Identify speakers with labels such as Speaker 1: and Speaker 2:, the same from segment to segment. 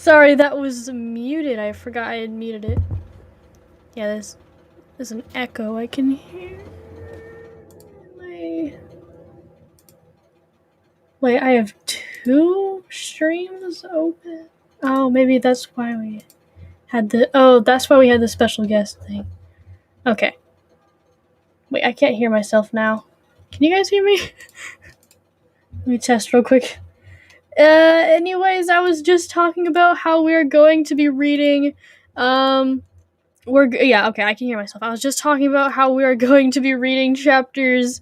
Speaker 1: Sorry, that was muted. I forgot I had muted it. Yeah, there's an echo I can hear. Wait, I have 2 streams open? Oh, maybe that's why we had that's why we had the special guest thing. Okay. Wait, I can't hear myself now. Can you guys hear me? Let me test real quick. Anyways, I was just talking about how we're going to be reading, okay, I can hear myself. I was just talking about how we are going to be reading chapters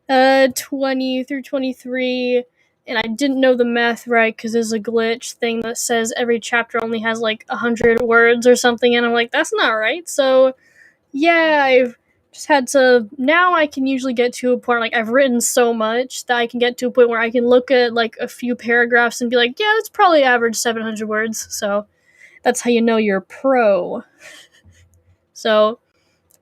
Speaker 1: 20 through 23, and I didn't know the math right because there's a glitch thing that says every chapter only has like 100 words or something, and I'm like, that's not right. So yeah, I've just had to. Now I can usually get to a point, like, I've written so much that I can get to a point where I can look at like a few paragraphs and be like, yeah, that's probably average 700 words. So that's how you know you're a pro. So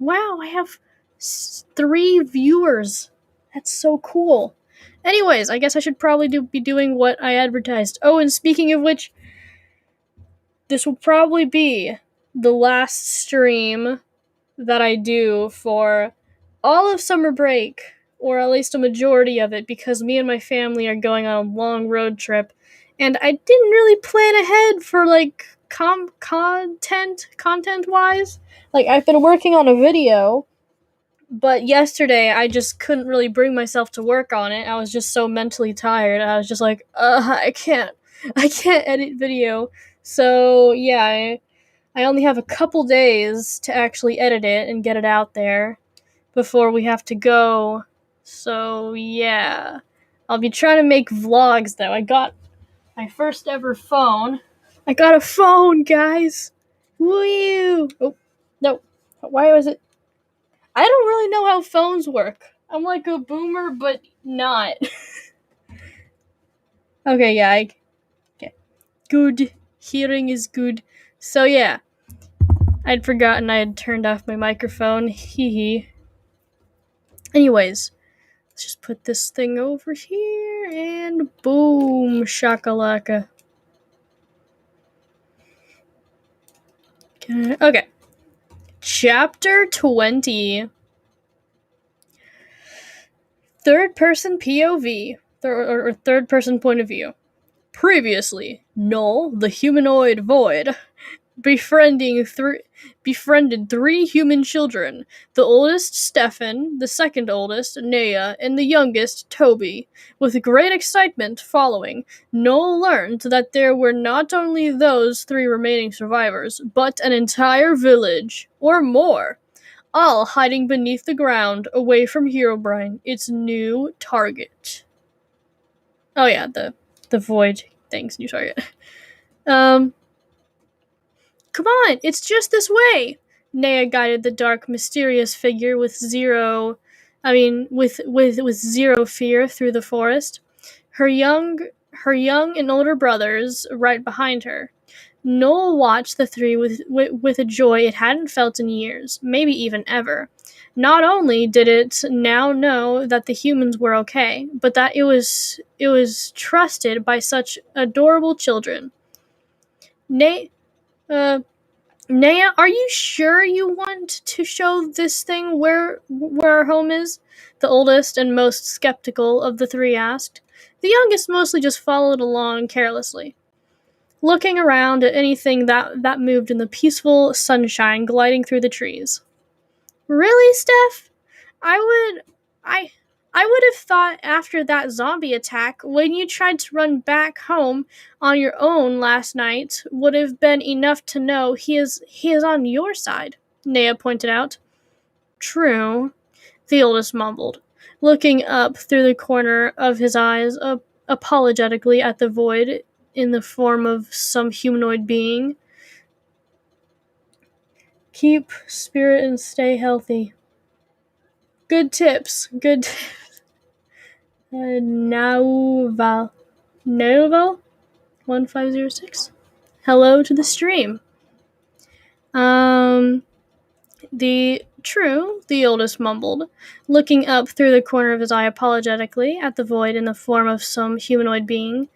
Speaker 1: wow, I have 3 viewers. That's so cool. Anyways, I guess I should probably be doing what I advertised. Oh, and speaking of which, this will probably be the last stream that I do for all of summer break, or at least a majority of it, because me and my family are going on a long road trip, and I didn't really plan ahead for like content wise. Like, I've been working on a video, but yesterday I just couldn't really bring myself to work on it. I was just so mentally tired. I was just like, I can't edit video. So yeah, I only have a couple days to actually edit it and get it out there before we have to go. So yeah, I'll be trying to make vlogs though. I got my first ever phone. I got a phone, guys. Woo! Oh, no. Why was it? I don't really know how phones work. I'm like a boomer, but not. Okay, yeah, okay. Good. Hearing is good. So yeah, I'd forgotten I had turned off my microphone. Hee hee. Anyways, let's just put this thing over here, and boom, shakalaka. Okay. Chapter 20. Third person POV, or third person point of view. Previously, Null, the humanoid void, befriended 3 human children. The oldest, Stefan, the second oldest, Nea, and the youngest, Toby. With great excitement following, Noel learned that there were not only those 3 remaining survivors, but an entire village, or more, all hiding beneath the ground, away from Herobrine, its new target. Oh yeah, the void thing's new target. Come on, it's just this way. Nea guided the dark, mysterious figure with zero fear through the forest. Her young and older brothers right behind her. Noel watched the 3 with a joy it hadn't felt in years, maybe even ever. Not only did it now know that the humans were okay, but that it was trusted by such adorable children. Nea, are you sure you want to show this thing where our home is? The oldest and most skeptical of the 3 asked. The youngest mostly just followed along carelessly, looking around at anything that moved in the peaceful sunshine gliding through the trees. Really, Steph? I would have thought after that zombie attack, when you tried to run back home on your own last night, would have been enough to know he is on your side, Nea pointed out. True, the oldest mumbled, looking up through the corner of his eyes apologetically at the void in the form of some humanoid being. Keep spirit and stay healthy. Good tips. Nauval 1506. Hello to the stream. The oldest mumbled, looking up through the corner of his eye apologetically at the void in the form of some humanoid being.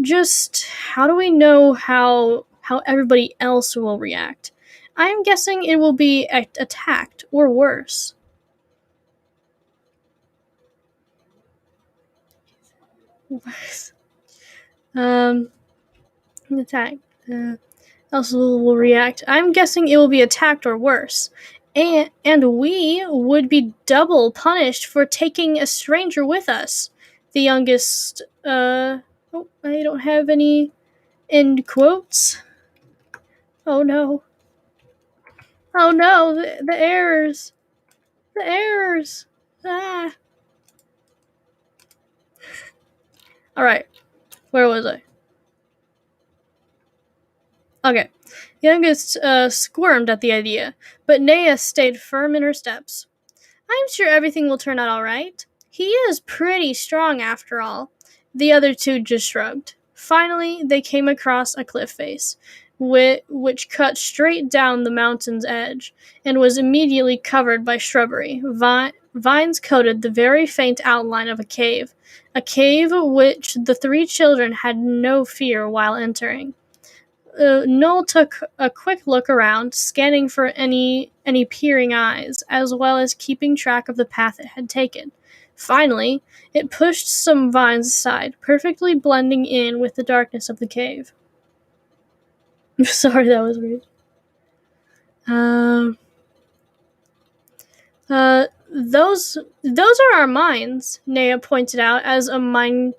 Speaker 1: Just how do we know how how everybody else will react. I'm guessing it will be attacked, or worse. Attack. Else will react. I'm guessing it will be attacked or worse. And we would be double punished for taking a stranger with us. The youngest, I don't have any end quotes. Oh no. Oh no, the errors. The errors. Ah. Alright, where was I? Okay. Youngest squirmed at the idea, but Naya stayed firm in her steps. I'm sure everything will turn out all right. He is pretty strong after all. The other two just shrugged. Finally, they came across a cliff face, which cut straight down the mountain's edge and was immediately covered by shrubbery. Vines coated the very faint outline of a cave which the three children had no fear while entering. Noel took a quick look around, scanning for any peering eyes, as well as keeping track of the path it had taken. Finally, it pushed some vines aside, perfectly blending in with the darkness of the cave. Sorry, that was weird. Those are our mines, Naya pointed out as a minecart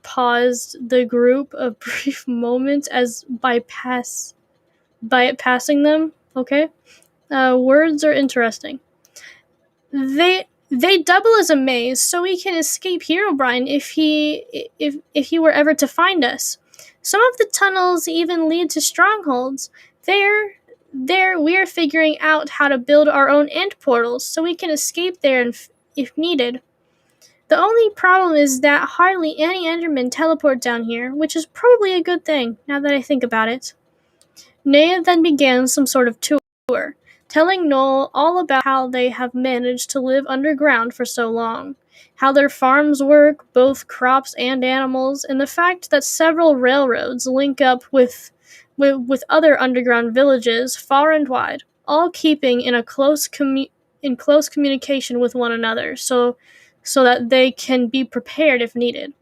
Speaker 1: paused the group a brief moment as by it passing them. Okay, words are interesting. They double as a maze, so we can escape Herobrine if he were ever to find us. Some of the tunnels even lead to strongholds. We're figuring out how to build our own end portals so we can escape there if needed. The only problem is that hardly any Endermen teleport down here, which is probably a good thing, now that I think about it. Naya then began some sort of tour, telling Noel all about how they have managed to live underground for so long, how their farms work, both crops and animals, and the fact that several railroads link up with other underground villages far and wide, all keeping in close communication with one another, so that they can be prepared if needed.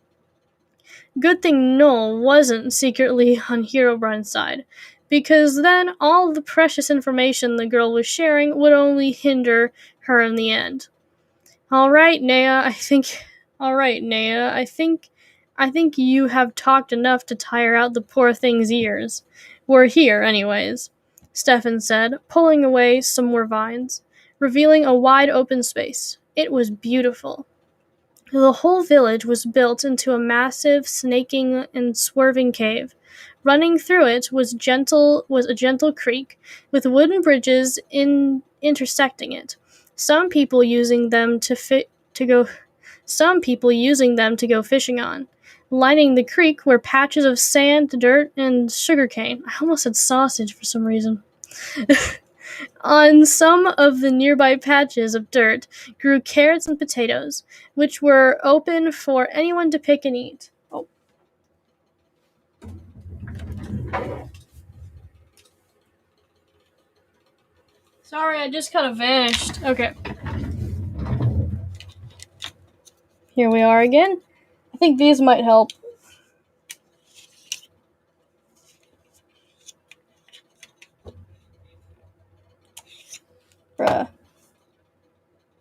Speaker 1: Good thing Noel wasn't secretly on Herobrine's side, because then all the precious information the girl was sharing would only hinder her in the end. All right, Naya, I think you have talked enough to tire out the poor thing's ears. We're here, anyways, Stefan said, pulling away some more vines, revealing a wide open space. It was beautiful. The whole village was built into a massive, snaking and swerving cave. Running through it was a gentle creek, with wooden bridges intersecting it. Some people using them to go fishing on. Lining the creek were patches of sand, dirt, and sugarcane. I almost said sausage for some reason. On some of the nearby patches of dirt grew carrots and potatoes, which were open for anyone to pick and eat. Oh. Sorry, I just kind of vanished. Okay. Here we are again. I think these might help. Bruh.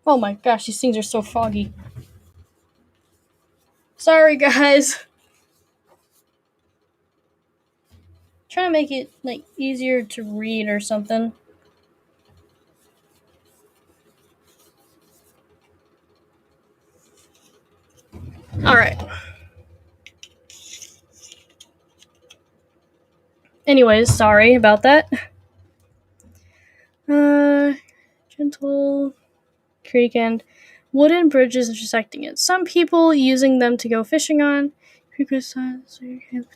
Speaker 1: Oh my gosh, these things are so foggy. Sorry, guys. Trying to make it easier to read or something. Alright. Anyways, sorry about that. Gentle creek and wooden bridges intersecting it. Some people using them to go fishing on.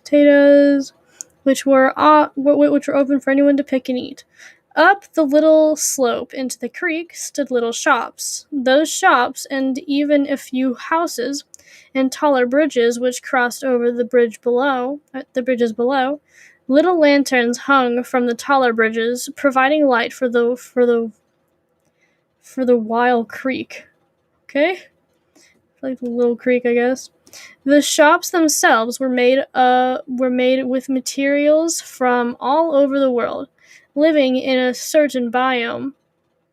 Speaker 1: Potatoes, which were open for anyone to pick and eat. Up the little slope into the creek stood little shops. Those shops, and even a few houses, and taller bridges which crossed over the bridges below. Little lanterns hung from the taller bridges, providing light for the Wild Creek. Okay? Like the little creek, I guess. The shops themselves were made with materials from all over the world. Living in a certain biome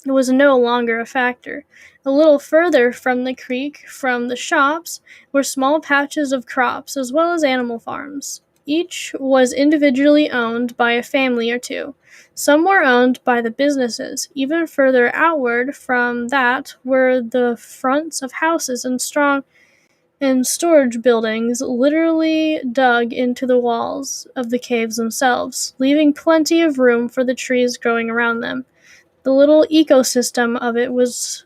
Speaker 1: was no longer a factor. A little further from the creek, from the shops, were small patches of crops as well as animal farms. Each was individually owned by a family or two. Some were owned by the businesses. Even further outward from that were the fronts of houses and storage buildings literally dug into the walls of the caves themselves, leaving plenty of room for the trees growing around them. The little ecosystem of it was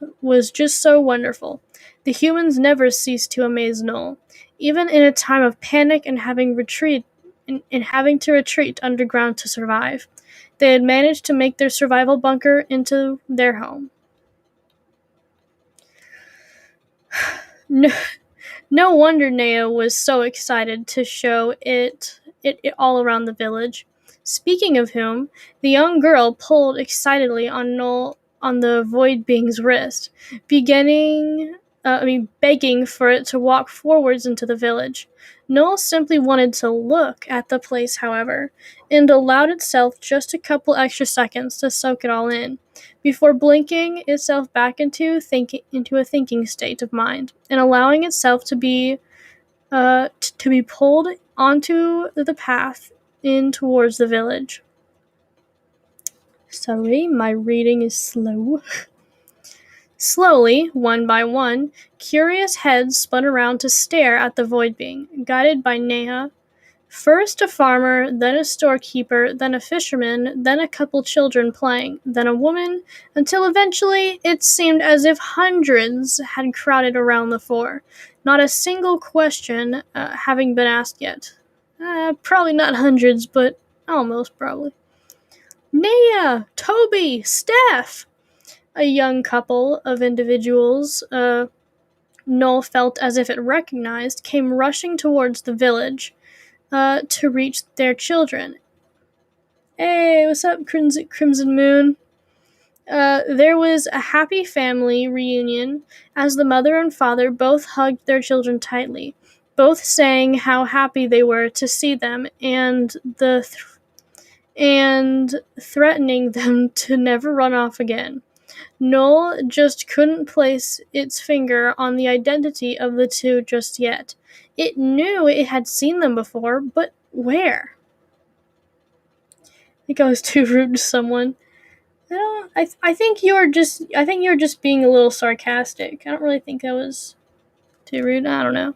Speaker 1: just so wonderful. The humans never ceased to amaze Noel, even in a time of panic and having to retreat underground to survive. They had managed to make their survival bunker into their home. No, no wonder Nea was so excited to show it all around the village. Speaking of whom, the young girl pulled excitedly on the Void Being's wrist, begging for it to walk forwards into the village. Noel simply wanted to look at the place, however, and allowed itself just a couple extra seconds to soak it all in, before blinking itself back into a thinking state of mind, and allowing itself to be pulled onto the path in towards the village. Sorry, my reading is slow. Slowly, one by one, curious heads spun around to stare at the Void Being, guided by Neha. First a farmer, then a storekeeper, then a fisherman, then a couple children playing, then a woman, until eventually it seemed as if hundreds had crowded around the four, not a single question having been asked yet. Probably not hundreds, but almost probably. Nea, Toby, Steph! A young couple of individuals Noel felt as if it recognized, came rushing towards the village to reach their children. Hey, what's up, Crimson Moon? There was a happy family reunion as the mother and father both hugged their children tightly, both saying how happy they were to see them and threatening them to never run off again. Noel just couldn't place its finger on the identity of the two just yet. It knew it had seen them before, but where? I think I was too rude to someone. I think you're just being a little sarcastic. I don't really think I was too rude. I don't know.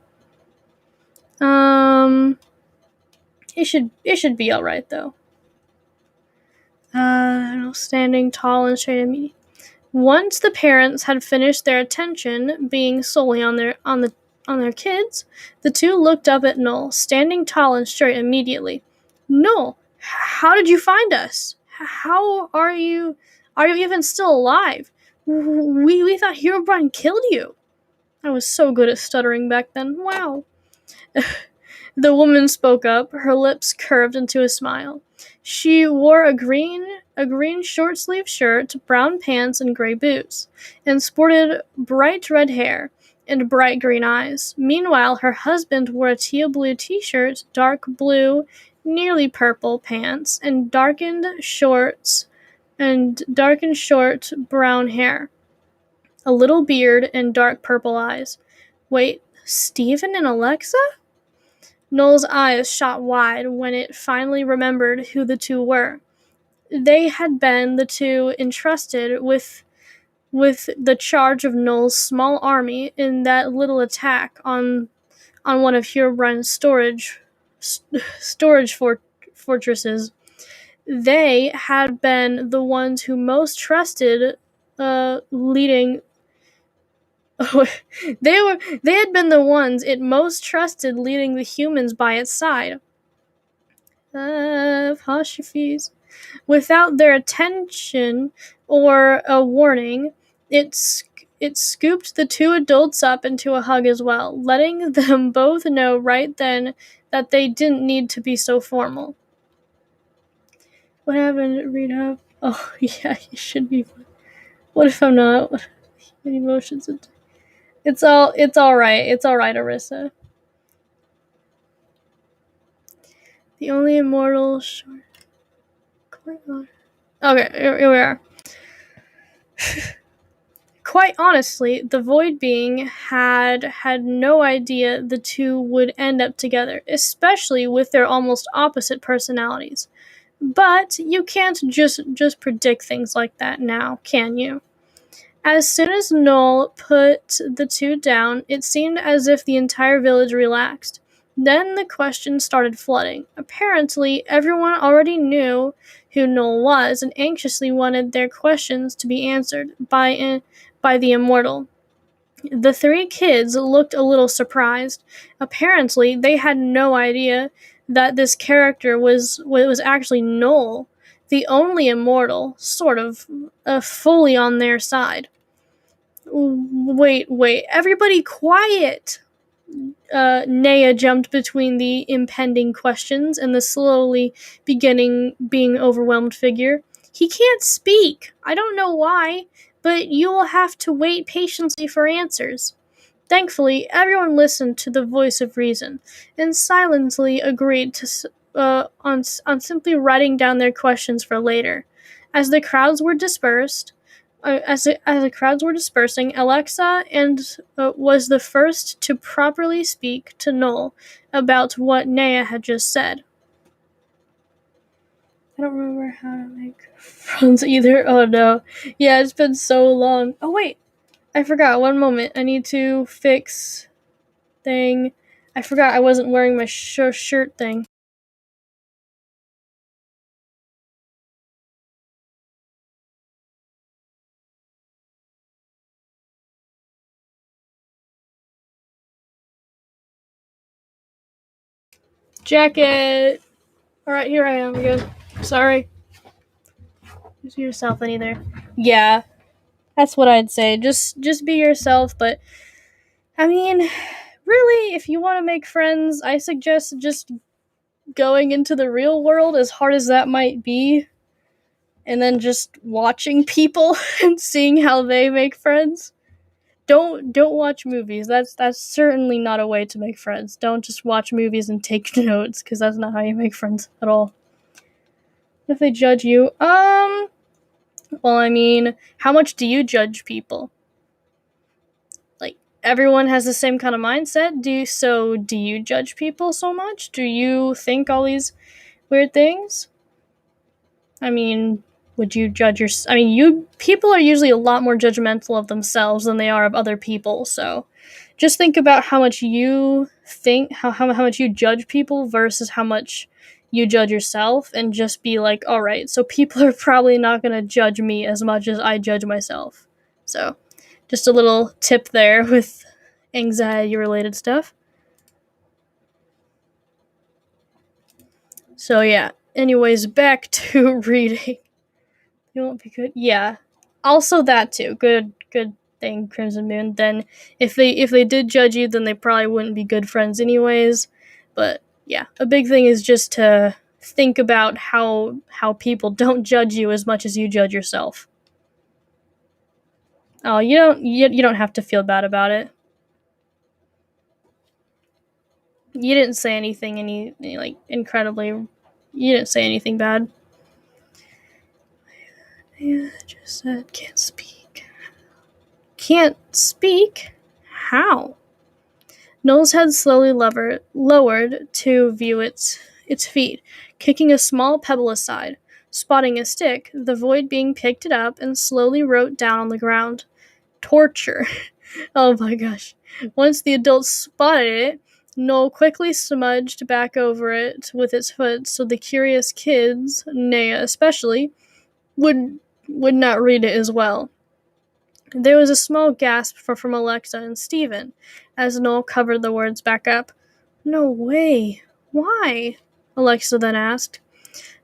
Speaker 1: It should be alright though. Standing tall and straight at me. Once the parents had finished their attention being solely on their kids, the two looked up at Noel, standing tall and straight immediately. Noel, how did you find us? How are you even still alive? We thought Herobrine killed you. I was so good at stuttering back then. Wow. The woman spoke up, her lips curved into a smile. She wore a green short-sleeved shirt, brown pants, and gray boots, and sported bright red hair and bright green eyes. Meanwhile, her husband wore a teal blue t-shirt, dark blue, nearly purple pants, and darkened short brown hair, a little beard, and dark purple eyes. Wait, Stephen and Alexa? Noel's eyes shot wide when it finally remembered who the two were. They had been the two entrusted with the charge of Noel's small army in that little attack on one of Herobrine's storage fortresses. They had been the ones who most trusted leading they had been the ones it most trusted leading the humans by its side. Apostrophes. Without their attention or a warning, it it scooped the two adults up into a hug as well, letting them both know right then that they didn't need to be so formal. What happened? Read up. Oh, yeah, you should be. What if I'm not? What emotions? It's all right. It's all right, Arissa. The only immortal short. Okay, here we are. Quite honestly, the Void Being had no idea the two would end up together, especially with their almost opposite personalities. But you can't just predict things like that now, can you? As soon as Noel put the two down, it seemed as if the entire village relaxed. Then the questions started flooding. Apparently, everyone already knew who Noel was and anxiously wanted their questions to be answered by the immortal. The three kids looked a little surprised. Apparently, they had no idea that this character was actually Noel, the only immortal, sort of, fully on their side. Wait, everybody quiet! Naya jumped between the impending questions and the slowly being overwhelmed figure. He can't speak. I don't know why, but you will have to wait patiently for answers. Thankfully, everyone listened to the voice of reason and silently agreed on simply writing down their questions for later. As the crowds were dispersed, as the crowds were dispersing, Alexa was the first to properly speak to Noel about what Naya had just said. I don't remember how to make friends either. Oh no. Yeah, it's been so long. Oh wait, I forgot. One moment. I need to fix thing. I forgot I wasn't wearing my shirt thing. Jacket! Alright, here I am again. Sorry. Just be yourself in either. Yeah, that's what I'd say. Just be yourself, but I mean, really, if you want to make friends, I suggest just going into the real world, as hard as that might be, and then just watching people and seeing how they make friends. Don't watch movies. That's certainly not a way to make friends. Don't just watch movies and take notes, because that's not how you make friends at all. If they judge you, well, I mean, how much do you judge people? Like, everyone has the same kind of mindset. Do you judge people so much? Do you think all these weird things? I mean, would you judge people are usually a lot more judgmental of themselves than they are of other people, so just think about how much you think, how much you judge people versus how much you judge yourself, and just be like, alright, so people are probably not going to judge me as much as I judge myself. So, just a little tip there with anxiety related stuff. So yeah, anyways, back to reading. You won't be good. Yeah. Also that too. Good thing, Crimson Moon. Then if they did judge you, then they probably wouldn't be good friends anyways. But yeah, a big thing is just to think about how people don't judge you as much as you judge yourself. Oh, you don't have to feel bad about it. You didn't say anything like incredibly. You didn't say anything bad. Yeah, just said can't speak. Can't speak? How? Noel's head slowly lowered to view its feet, kicking a small pebble aside. Spotting a stick, the Void Being picked it up and slowly wrote down on the ground. Torture. Oh my gosh. Once the adults spotted it, Noel quickly smudged back over it with its foot so the curious kids, Naya especially, would not read it as well. There was a small gasp from Alexa and Steven as Noel covered the words back up. No way. Why? Alexa then asked.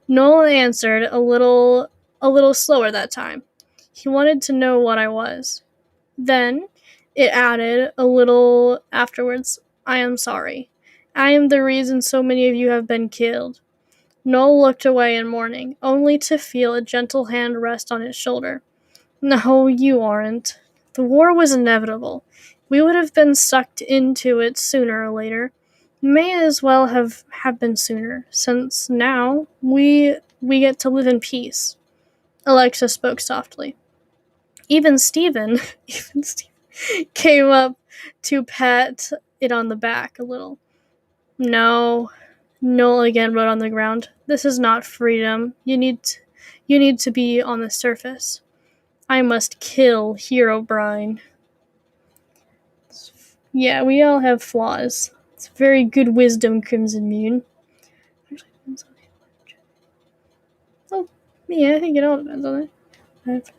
Speaker 1: Noel answered a little slower that time. He wanted to know what I was. Then it added a little afterwards, I am sorry. I am the reason so many of you have been killed. Noel looked away in mourning, only to feel a gentle hand rest on his shoulder. No, you aren't. The war was inevitable. We would have been sucked into it sooner or later. May as well have been sooner, since now we get to live in peace. Alexa spoke softly. Even Stephen came up to pat it on the back a little. No, Noel again wrote on the ground. This is not freedom. You need to be on the surface. I must kill Herobrine. Yeah, we all have flaws. It's very good wisdom, Crimson Moon. Oh, yeah, I think it all depends on it.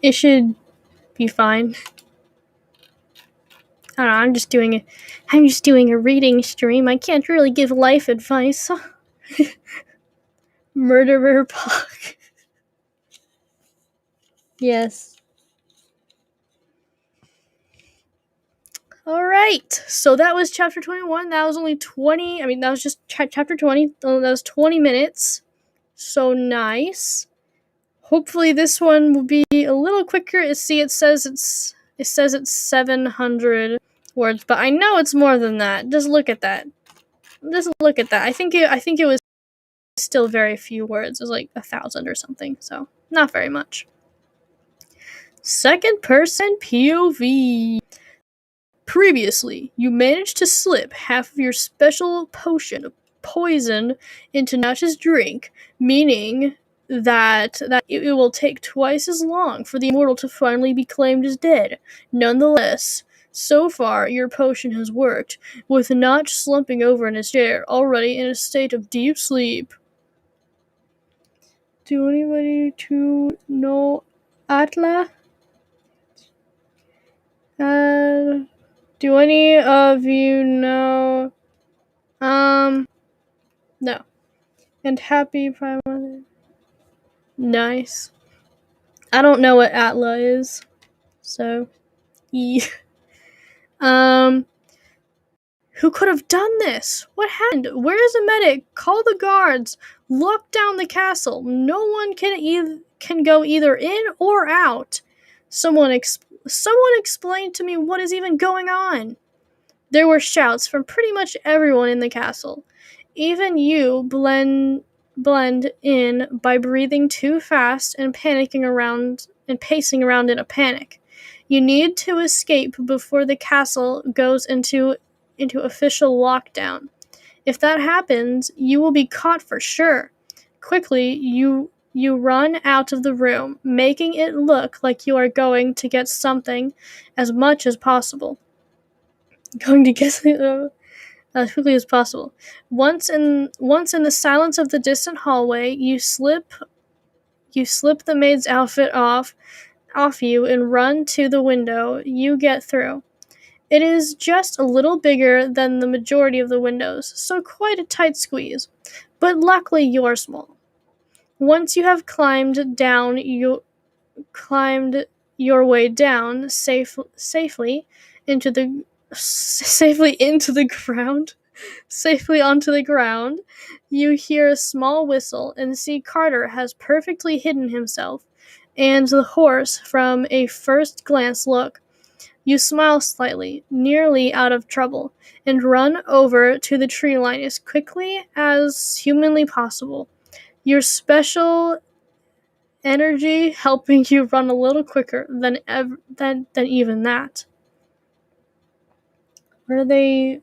Speaker 1: It should be fine. I don't know, I'm just doing a reading stream. I can't really give life advice. Murderer Puck. Yes. Alright, so that was chapter 21. That was only 20. I mean, that was just chapter 20. That was 20 minutes. So nice. Hopefully this one will be a little quicker. See, it says it's 700 words, but I know it's more than that. Just look at that. I think it was still very few words. It was like 1,000 or something, so not very much. Second person POV. Previously, you managed to slip half of your special potion of poison into Notch's drink, meaning that it will take twice as long for the immortal to finally be claimed as dead. Nonetheless, so far your potion has worked, with Notch slumping over in his chair, already in a state of deep sleep. Do anybody to know Atla? Do any of you know? No. And happy Prime Month. Nice. I don't know what Atla is, so who could have done this? What happened? Where is a medic? Call the guards. Lock down the castle. No one can go either in or out. Someone explain to me what is even going on. There were shouts from pretty much everyone in the castle. Even you blend in by breathing too fast and pacing around in a panic. You need to escape before the castle goes into official lockdown. If that happens, you will be caught for sure. Quickly, you run out of the room, making it look like you are going to get something as much as possible. Going to get as quickly as possible. Once in the silence of the distant hallway, you slip the maid's outfit off you and run to the window. You get through. It is just a little bigger than the majority of the windows, so quite a tight squeeze. But luckily you are small. Once you have climbed your way down safely onto the ground, you hear a small whistle and see Carter has perfectly hidden himself and the horse from a first glance look. You smile slightly, nearly out of trouble, and run over to the tree line as quickly as humanly possible. Your special energy helping you run a little quicker than even that. What are they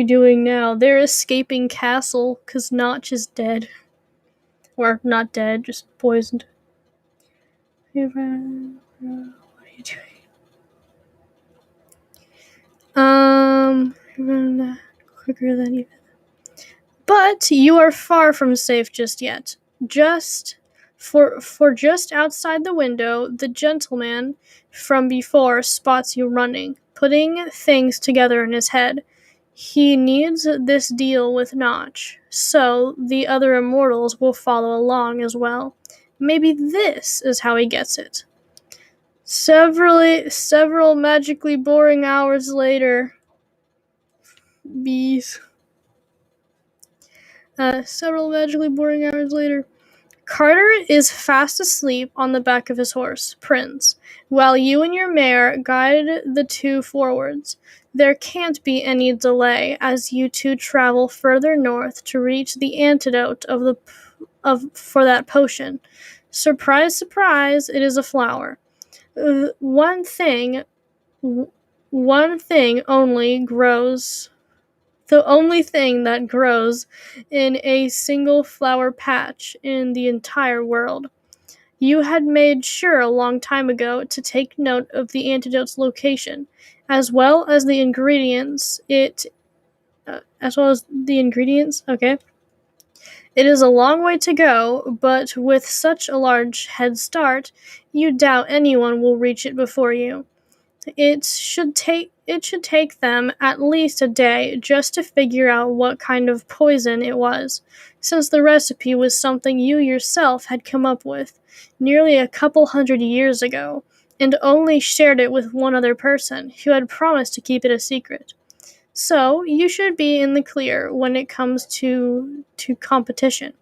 Speaker 1: doing now? They're escaping castle because Notch is dead. Or not dead, just poisoned. What are you doing? Quicker than even. But you are far from safe just yet. Just outside the window, the gentleman from before spots you running, putting things together in his head. He needs this deal with Notch, so the other immortals will follow along as well. Maybe this is how he gets it. Several magically boring hours later. Bees. Several magically boring hours later. Carter is fast asleep on the back of his horse, Prince, while you and your mare guide the two forwards. There can't be any delay as you two travel further north to reach the antidote for that potion. Surprise, surprise, it is a flower. One thing only grows. The only thing that grows in a single flower patch in the entire world. You had made sure a long time ago to take note of the antidote's location, as well as the ingredients. Okay. It is a long way to go, but with such a large head start, you doubt anyone will reach it before you. It should take them at least a day just to figure out what kind of poison it was, since the recipe was something you yourself had come up with nearly a couple hundred years ago, and only shared it with one other person who had promised to keep it a secret. So, you should be in the clear when it comes to competition.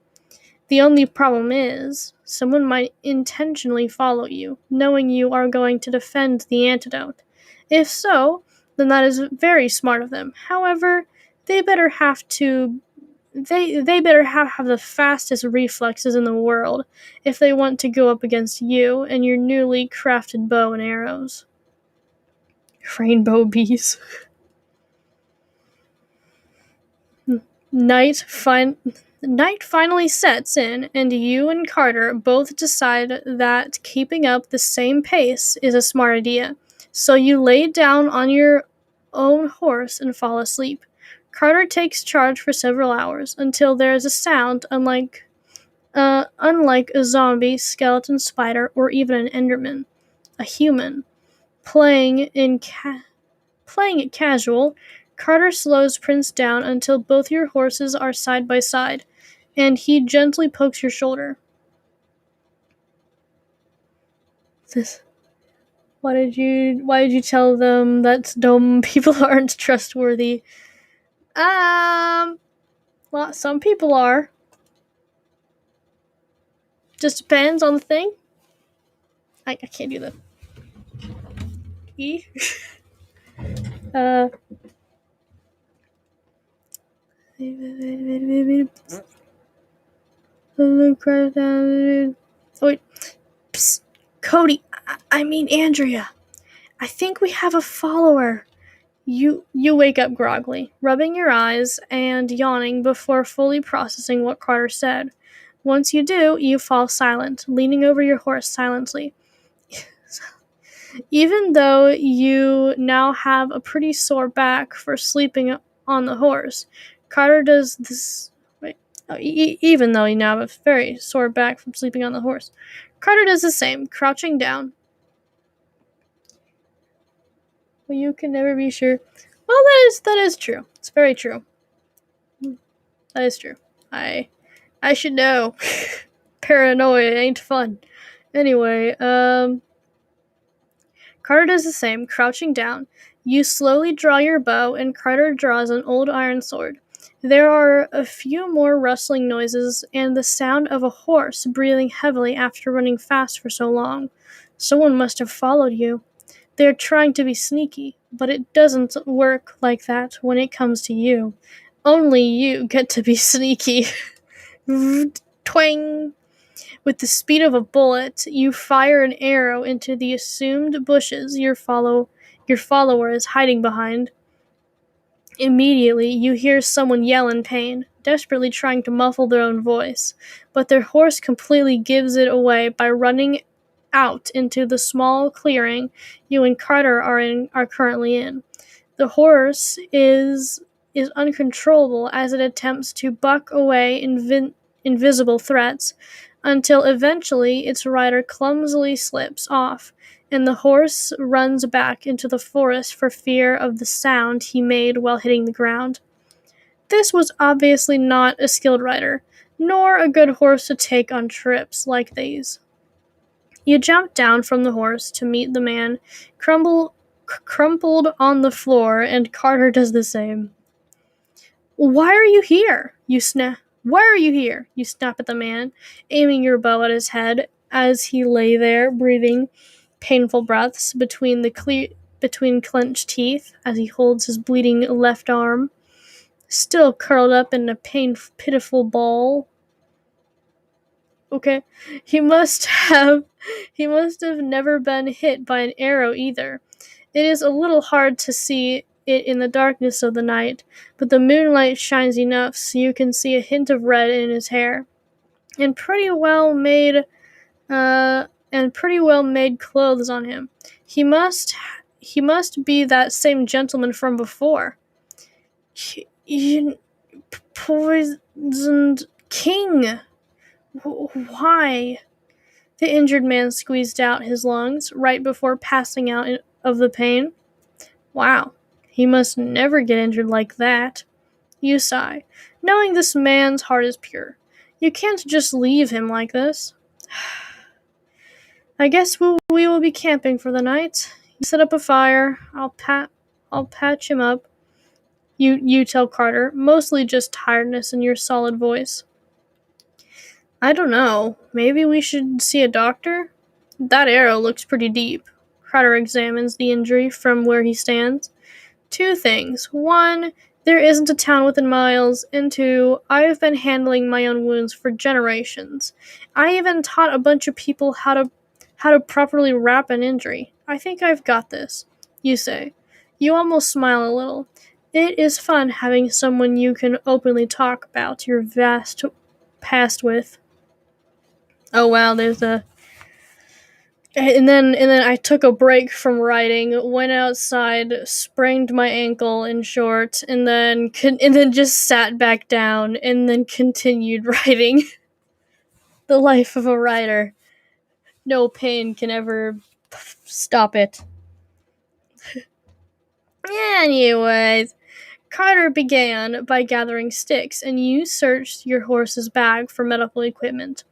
Speaker 1: The only problem is, someone might intentionally follow you, knowing you are going to defend the antidote. If so, then that is very smart of them. However, they better have the fastest reflexes in the world if they want to go up against you and your newly crafted bow and arrows. Rainbow bees. Night finally sets in, and you and Carter both decide that keeping up the same pace is a smart idea. So you lay down on your own horse and fall asleep. Carter takes charge for several hours until there is a sound unlike a zombie, skeleton, spider, or even an Enderman. A human. Playing it casual, Carter slows Prince down until both your horses are side by side, and he gently pokes your shoulder. Why did you tell them that dumb people aren't trustworthy? Well, some people are. Just depends on the thing. I can't do that. E. Oh, wait. Psst. Cody, I mean Andrea. I think we have a follower. You wake up groggily, rubbing your eyes and yawning before fully processing what Carter said. Once you do, you fall silent, leaning over your horse silently. Even though you now have a pretty sore back for sleeping on the horse, Carter does this. Even though you now have a very sore back from sleeping on the horse, Carter does the same, crouching down. Well, you can never be sure. Well, that is true. It's very true. That is true. I should know. Paranoia ain't fun. Anyway, Carter does the same, crouching down. You slowly draw your bow, and Carter draws an old iron sword. There are a few more rustling noises, and the sound of a horse breathing heavily after running fast for so long. Someone must have followed you. They're trying to be sneaky, but it doesn't work like that when it comes to you. Only you get to be sneaky. Twang! With the speed of a bullet, you fire an arrow into the assumed bushes your follower is hiding behind. Immediately, you hear someone yell in pain, desperately trying to muffle their own voice, but their horse completely gives it away by running out into the small clearing you and Carter are currently in. The horse is uncontrollable as it attempts to buck away invisible threats, until eventually its rider clumsily slips off and the horse runs back into the forest for fear of the sound he made while hitting the ground. This was obviously not a skilled rider, nor a good horse to take on trips like these. You jump down from the horse to meet the man, crumpled on the floor, and Carter does the same. Why are you here? Why are you here? You snap at the man, aiming your bow at his head as he lay there, breathing painful breaths between clenched teeth as he holds his bleeding left arm, still curled up in a pitiful ball. Okay, he must have never been hit by an arrow either. It is a little hard to see it in the darkness of the night, but the moonlight shines enough so you can see a hint of red in his hair, and pretty well made clothes on him. He must be that same gentleman from before. Poisoned king. Why? The injured man squeezed out his lungs right before passing out of the pain. Wow, he must never get injured like that. You sigh, knowing this man's heart is pure. You can't just leave him like this. I guess we will be camping for the night. You set up a fire. I'll patch him up. You tell Carter, mostly just tiredness in your solid voice. I don't know. Maybe we should see a doctor? That arrow looks pretty deep. Carter examines the injury from where he stands. 2 things. 1, there isn't a town within miles, and 2, I've been handling my own wounds for generations. I even taught a bunch of people how to properly wrap an injury. I think I've got this, you say. You almost smile a little. It is fun having someone you can openly talk about your vast past with. Oh wow, there's a and then I took a break from writing, went outside, sprained my ankle in short, and then just sat back down and then continued writing. The life of a writer. No pain can ever stop it. Anyways, Carter began by gathering sticks, and you searched your horse's bag for medical equipment.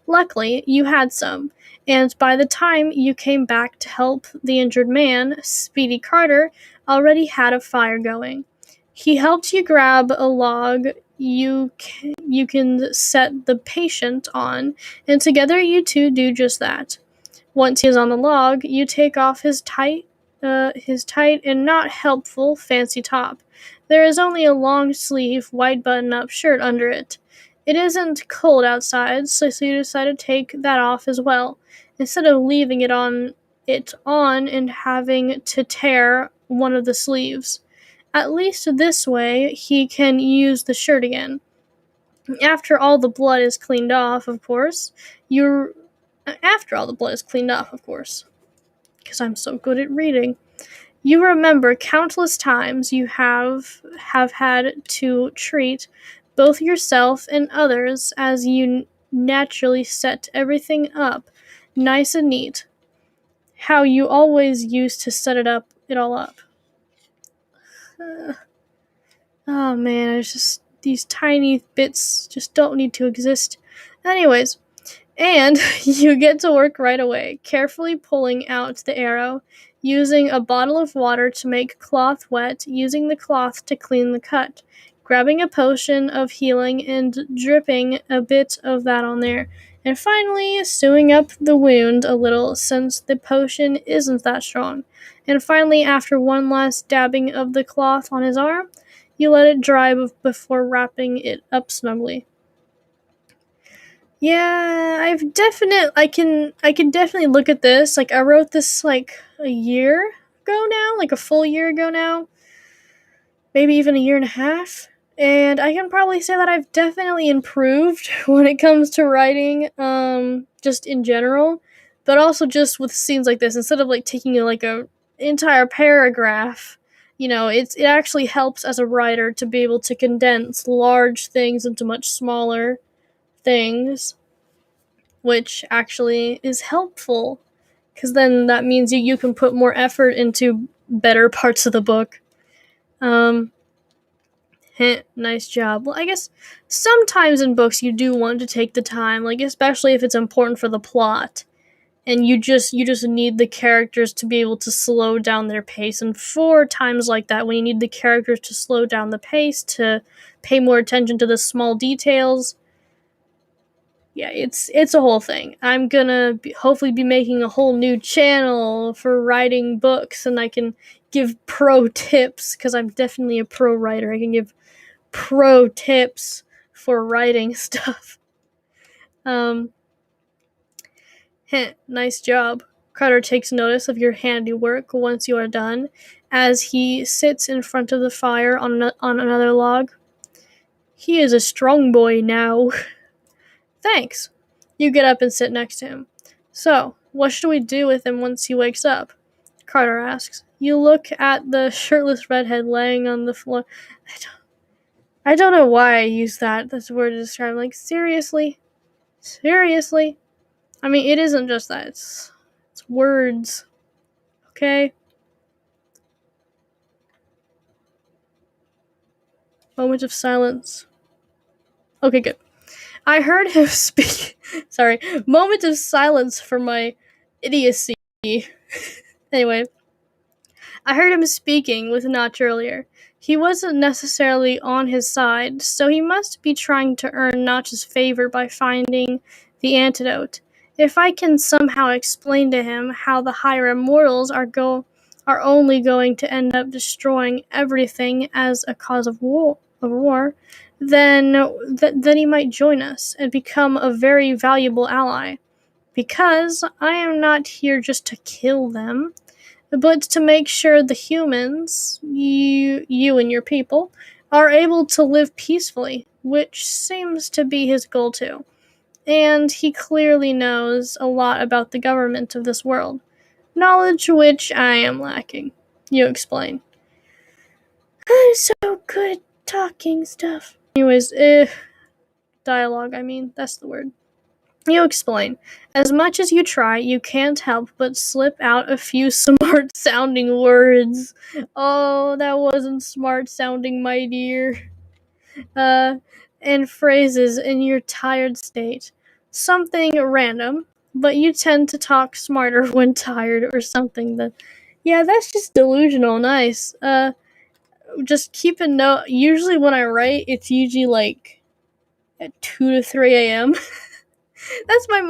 Speaker 1: Luckily, you had some, and by the time you came back to help the injured man, Speedy Carter already had a fire going. He helped you grab a log you can set the patient on, and together you two do just that. Once he is on the log, you take off his tight and not helpful fancy top. There is only a long-sleeve, white button-up shirt under it. It isn't cold outside, so you decide to take that off as well, instead of leaving it on and having to tear one of the sleeves. At least this way, he can use the shirt again. After all the blood is cleaned off, of course, because I'm so good at reading. You remember countless times you have had to treat both yourself and others as you naturally set everything up nice and neat. How you always used to set it all up. Oh man, it's just these tiny bits just don't need to exist. Anyways, and you get to work right away, carefully pulling out the arrow, using a bottle of water to make cloth wet, using the cloth to clean the cut, grabbing a potion of healing and dripping a bit of that on there, and finally sewing up the wound a little since the potion isn't that strong. And finally, after one last dabbing of the cloth on his arm, you let it dry before wrapping it up snugly. Yeah, I can definitely look at this. Like, I wrote this like a year ago now, like a full year ago now. Maybe even a year and a half. And I can probably say that I've definitely improved when it comes to writing, just in general. But also just with scenes like this, instead of like taking like a entire paragraph, it actually helps as a writer to be able to condense large things into much smaller things, which actually is helpful because then that means you can put more effort into better parts of the book. Nice job. Well, I guess sometimes in books you do want to take the time, like especially if it's important for the plot, and you just need the characters to be able to slow down their pace. And for times like that, when you need the characters to slow down the pace, to pay more attention to the small details, yeah, it's a whole thing. I'm gonna hopefully be making a whole new channel for writing books, and I can give pro tips, because I'm definitely a pro writer. I can give pro tips for writing stuff. Nice job. Carter takes notice of your handiwork once you are done, as he sits in front of the fire on another log. He is a strong boy now. Thanks. You get up and sit next to him. So, what should we do with him once he wakes up? Carter asks. You look at the shirtless redhead laying on the floor. I don't know why I use that's a word to describe. Like, seriously? Seriously? I mean, it isn't just that. It's words. Okay? Moment of silence. Okay, good. I heard him speak. Sorry. Moment of silence for my idiocy. Anyway. I heard him speaking with Notch earlier. He wasn't necessarily on his side, so he must be trying to earn Notch's favor by finding the antidote. If I can somehow explain to him how the higher immortals are only going to end up destroying everything as a cause of war, then he might join us and become a very valuable ally. Because I am not here just to kill them, but to make sure the humans, you and your people, are able to live peacefully, which seems to be his goal too. And he clearly knows a lot about the government of this world. Knowledge which I am lacking. You explain. I'm so good at talking stuff. Anyways, dialogue, that's the word. You explain. As much as you try, you can't help but slip out a few smart-sounding words. Oh, that wasn't smart-sounding, my dear. And phrases in your tired state. Something random, but you tend to talk smarter when tired or something. Yeah, that's just delusional. Nice. Just keep a note. Usually when I write, it's usually like at 2 to 3 a.m. That's my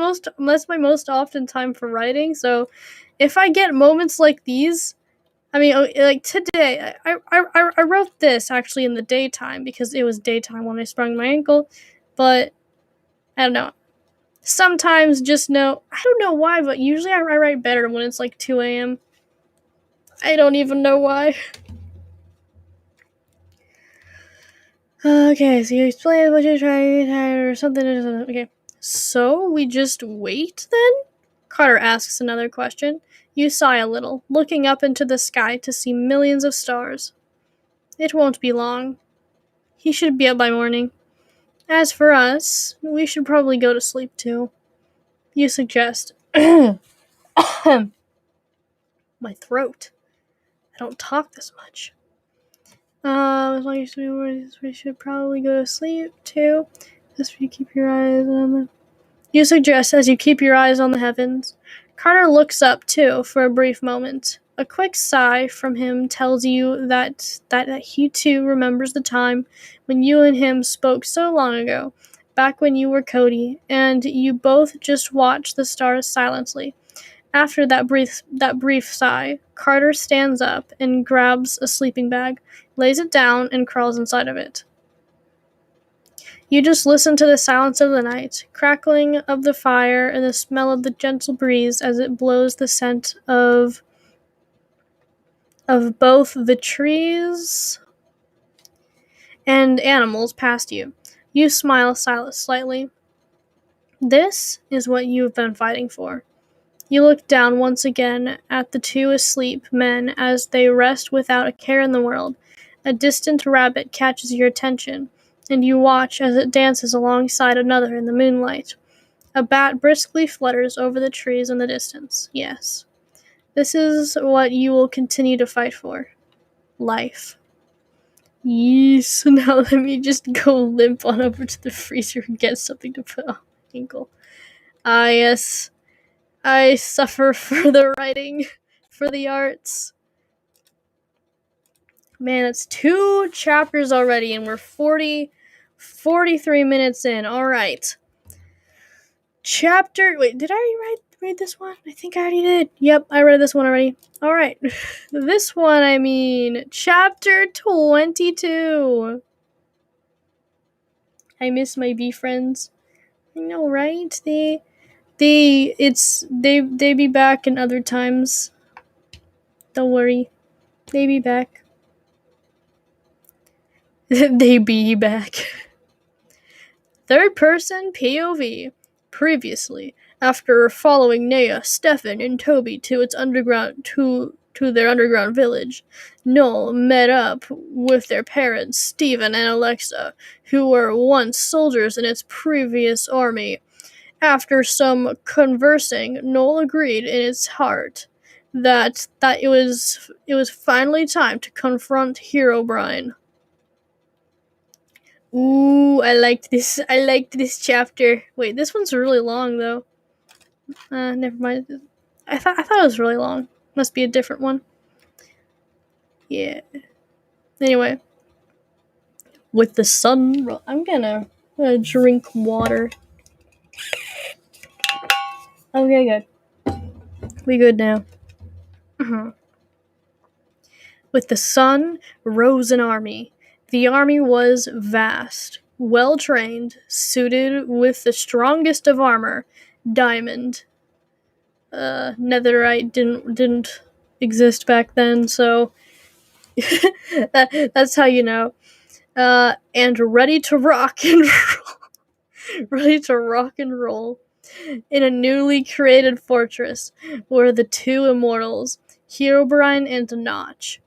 Speaker 1: most often time for writing. So if I get moments like these, like today, I wrote this actually in the daytime because it was daytime when I sprained my ankle. But I don't know. Sometimes I don't know why, but usually I write better when it's like 2 a.m. I don't even know why. Okay, so you explain what you're trying or something. Okay. So we just wait then? Carter asks another question. You sigh a little, looking up into the sky to see millions of stars. It won't be long. He should be up by morning. As for us, we should probably go to sleep too. You suggest. My throat. I don't talk this much. As long as we should probably go to sleep too. Just you keep your eyes on the. You suggest as you keep your eyes on the heavens. Carter looks up too for a brief moment. A quick sigh from him tells you that he too remembers the time when you and him spoke so long ago, back when you were Cody, and you both just watched the stars silently. After that brief sigh, Carter stands up and grabs a sleeping bag, lays it down, and crawls inside of it. You just listen to the silence of the night, crackling of the fire and the smell of the gentle breeze as it blows the scent of both the trees and animals past you. You smile slightly. This is what you have been fighting for. You look down once again at the two asleep men as they rest without a care in the world. A distant rabbit catches your attention, and you watch as it dances alongside another in the moonlight. A bat briskly flutters over the trees in the distance. Yes. This is what you will continue to fight for. Life. Yes. Now let me just go limp on over to the freezer and get something to put on my ankle. Ah, yes. I suffer for the writing, for the arts. Man, it's 2 chapters already, and we're 43 minutes in. Alright. Wait, did I read this one? I think I already did. Yep, I read this one already. Alright. This one, chapter 22. I miss my bee friends. I know, right? They be back in other times. Don't worry. They be back. They be back. Third person POV. Previously, after following Naya, Stefan, and Toby to their underground village, Noel met up with their parents, Stephen and Alexa, who were once soldiers in its previous army. After some conversing, Noel agreed in his heart that it was finally time to confront Herobrine. Ooh, I liked this chapter. Wait, this one's really long though. Never mind. I thought it was really long. Must be a different one. Yeah. Anyway, with the sun, I'm gonna drink water. Okay, good. We good now. With the sun rose an army. The army was vast, well-trained, suited with the strongest of armor, diamond. Netherite didn't exist back then, so that's how you know. And ready to rock and roll. Ready to rock and roll. In a newly created fortress were the 2 immortals, Herobrine and Notch,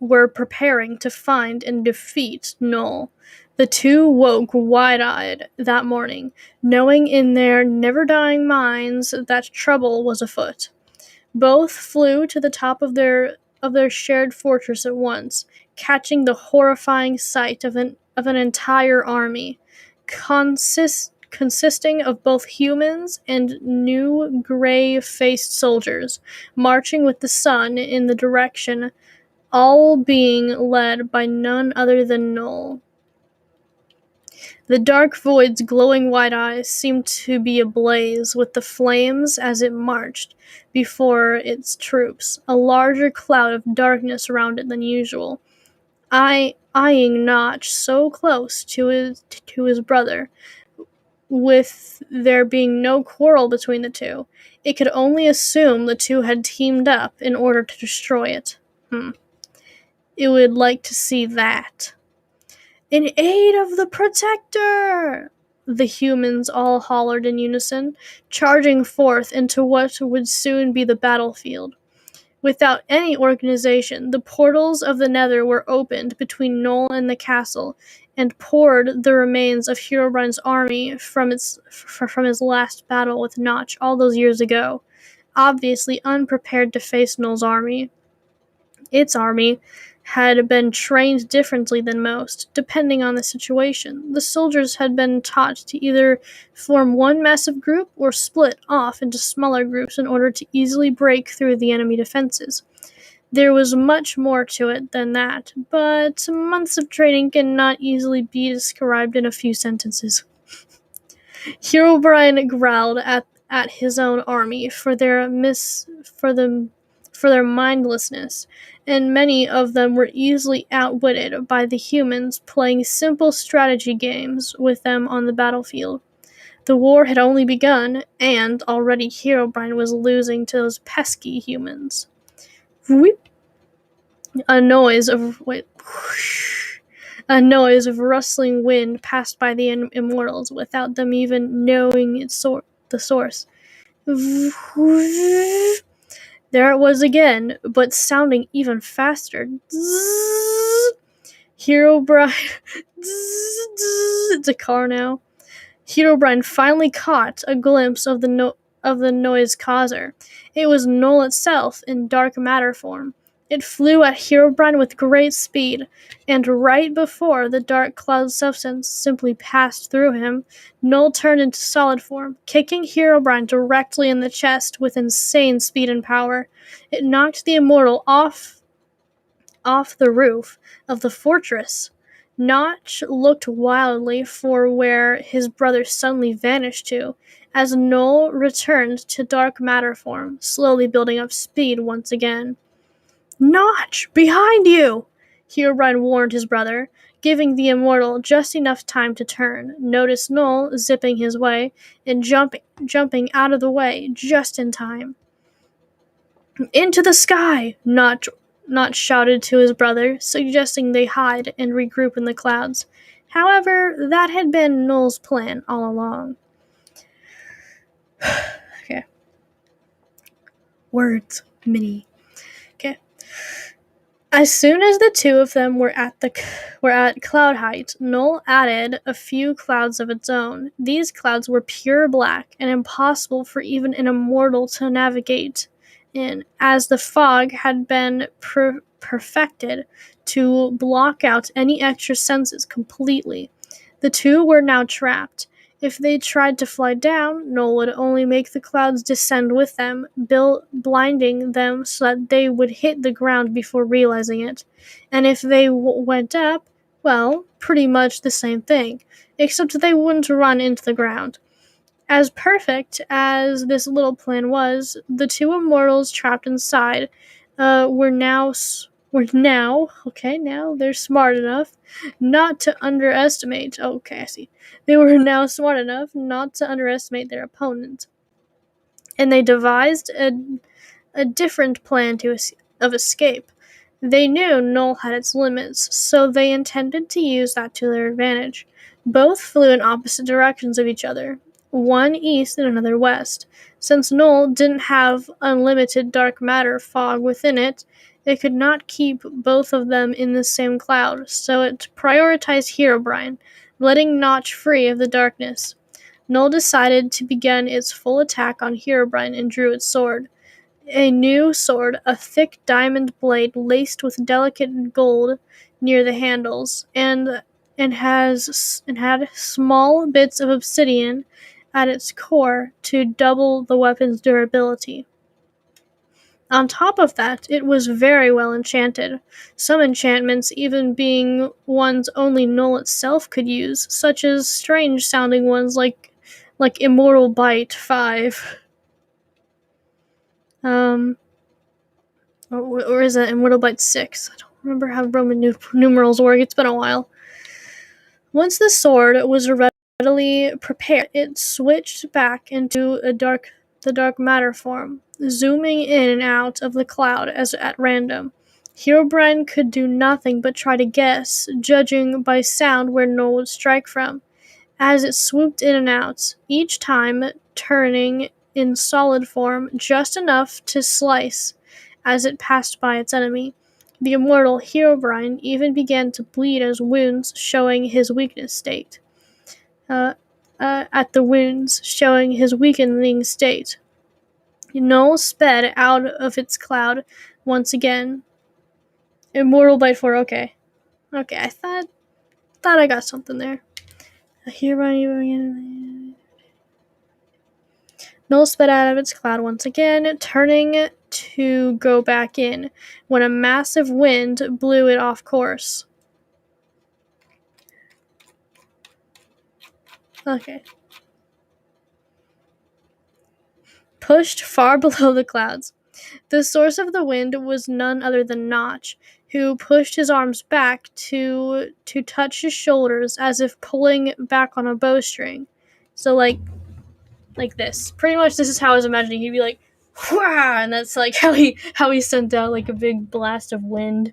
Speaker 1: were preparing to find and defeat Null. The 2 woke wide-eyed that morning, knowing in their never-dying minds that trouble was afoot. Both flew to the top of their shared fortress at once, catching the horrifying sight of an entire army, consisting of both humans and new gray-faced soldiers, marching with the sun in the direction, all being led by none other than Null. The dark void's glowing white eyes seemed to be ablaze with the flames as it marched before its troops, a larger cloud of darkness around it than usual. Eyeing Notch so close to his brother, with there being no quarrel between the 2, it could only assume the 2 had teamed up in order to destroy it. It would like to see that. In aid of the Protector! The humans all hollered in unison, charging forth into what would soon be the battlefield. Without any organization, the portals of the Nether were opened between Null and the castle, and poured the remains of Herobrine's army from his last battle with Notch all those years ago, obviously unprepared to face Null's army. Its army had been trained differently than most, depending on the situation. The soldiers had been taught to either form one massive group or split off into smaller groups in order to easily break through the enemy defenses. There was much more to it than that, but months of training cannot easily be described in a few sentences. Herobrine growled at his own army for their mindlessness, and many of them were easily outwitted by the humans playing simple strategy games with them on the battlefield. The war had only begun, and already Herobrine was losing to those pesky humans. Whoop. A noise of rustling wind passed by the immortals without them even knowing the source. There it was again, but sounding even faster. Herobrine. It's a car now. Herobrine finally caught a glimpse of the noise causer. It was Null itself in dark matter form. It flew at Herobrine with great speed, and right before the dark cloud substance simply passed through him, Null turned into solid form, kicking Herobrine directly in the chest with insane speed and power. It knocked the immortal off the roof of the fortress. Notch looked wildly for where his brother suddenly vanished to, as Null returned to dark matter form, slowly building up speed once again. Notch, behind you! Herobrine warned his brother, giving the immortal just enough time to turn, notice Null zipping his way, and jumping out of the way just in time. Into the sky! Notch shouted to his brother, suggesting they hide and regroup in the clouds. However, that had been Null's plan all along. Okay. Words, Minnie. Okay. As soon as the two of them were at cloud height, Null added a few clouds of its own. These clouds were pure black and impossible for even an immortal to navigate in, as the fog had been perfected to block out any extra senses completely. The two were now trapped. If they tried to fly down, Null would only make the clouds descend with them, blinding them so that they would hit the ground before realizing it. And if they went up, well, pretty much the same thing, except they wouldn't run into the ground. As perfect as this little plan was, the two immortals trapped inside were now they're smart enough not to underestimate. Okay, I see. They were now smart enough not to underestimate their opponent, and they devised a different plan of escape. They knew Null had its limits, so they intended to use that to their advantage. Both flew in opposite directions of each other, one east and another west. Since Null didn't have unlimited dark matter fog within it, it could not keep both of them in the same cloud, so it prioritized Herobrine, letting Notch free of the darkness. Null decided to begin its full attack on Herobrine and drew its sword. A new sword, a thick diamond blade laced with delicate gold near the handles, and had small bits of obsidian at its core to double the weapon's durability. On top of that, it was very well enchanted, some enchantments even being ones only Null itself could use, such as strange-sounding ones like Immortal Bite 5. Or is that Immortal Bite 6? I don't remember how Roman numerals work. It's been a while. Once the sword was readily prepared, it switched back into the dark matter form, zooming in and out of the cloud as at random. Herobrine could do nothing but try to guess, judging by sound where Null would strike from, as it swooped in and out, each time turning in solid form just enough to slice as it passed by its enemy. The immortal Herobrine even began to bleed as wounds showing his weakness state. At the wounds showing his weakening state. Null sped out of its cloud once again. Immortal Bite 4, okay. Okay, I thought I got something there. Herobrine. Null sped out of its cloud once again, turning to go back in, when a massive wind blew it off course. Okay. Pushed far below the clouds. The source of the wind was none other than Notch, who pushed his arms back to touch his shoulders as if pulling back on a bowstring. So like this. Pretty much this is how I was imagining he'd be like, wah! And that's like how he sent out like a big blast of wind.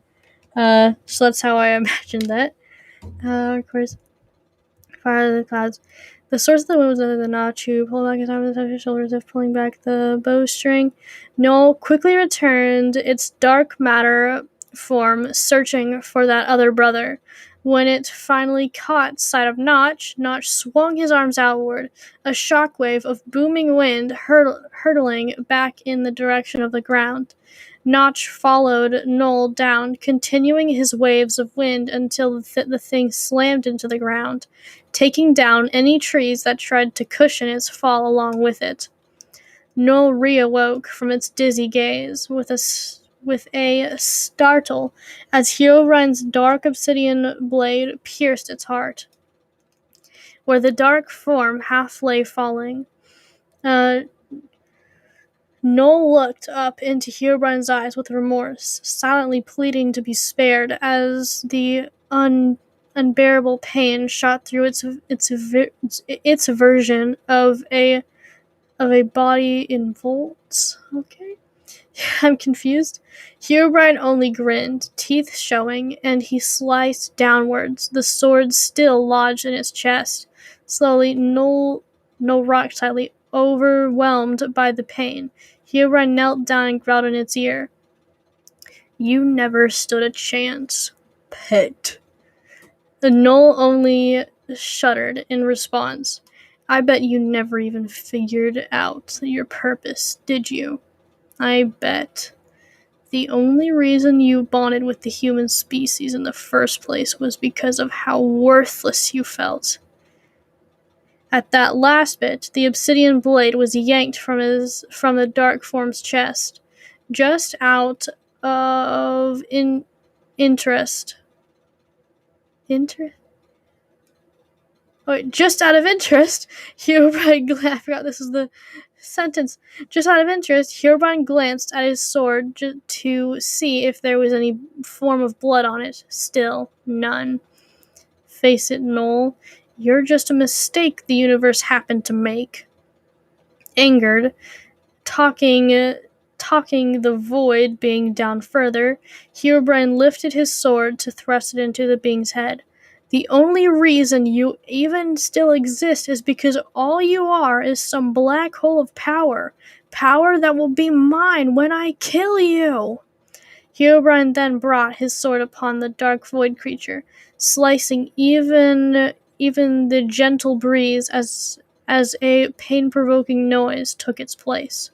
Speaker 1: So that's how I imagined that. Of course, fire the clouds. The source of the wind was other than Notch, who pulled back his arm and touched his shoulders as if pulling back the bowstring. Null quickly returned its dark matter form, searching for that other brother. When it finally caught sight of Notch, Notch swung his arms outward, a shockwave of booming wind hurtling back in the direction of the ground. Notch followed Noel down, continuing his waves of wind until the thing slammed into the ground, taking down any trees that tried to cushion its fall along with it. Noel reawoke from its dizzy gaze with a startle as Herobrine's dark obsidian blade pierced its heart, where the dark form half lay falling. Noel looked up into Herobrine's eyes with remorse, silently pleading to be spared as the unbearable pain shot through its version of a body in volts. Okay. I'm confused. Herobrine only grinned, teeth showing, and he sliced downwards, the sword still lodged in its chest. Slowly, Noel rocked slightly, overwhelmed by the pain. Herobrine knelt down and growled in its ear. You never stood a chance, pet. The Noel only shuddered in response. I bet you never even figured out your purpose, did you? I bet. The only reason you bonded with the human species in the first place was because of how worthless you felt. At that last bit, the obsidian blade was yanked from the dark form's chest, just out of interest. Just out of interest, Herobrine I forgot this was the sentence. Just out of interest, Herobrine glanced at his sword to see if there was any form of blood on it. Still, none. Face it, Noel. You're just a mistake the universe happened to make. Angered, talking the void being down further, Herobrine lifted his sword to thrust it into the being's head. The only reason you even still exist is because all you are is some black hole of power. Power that will be mine when I kill you. Herobrine then brought his sword upon the dark void creature, slicing even the gentle breeze as a pain-provoking noise took its place.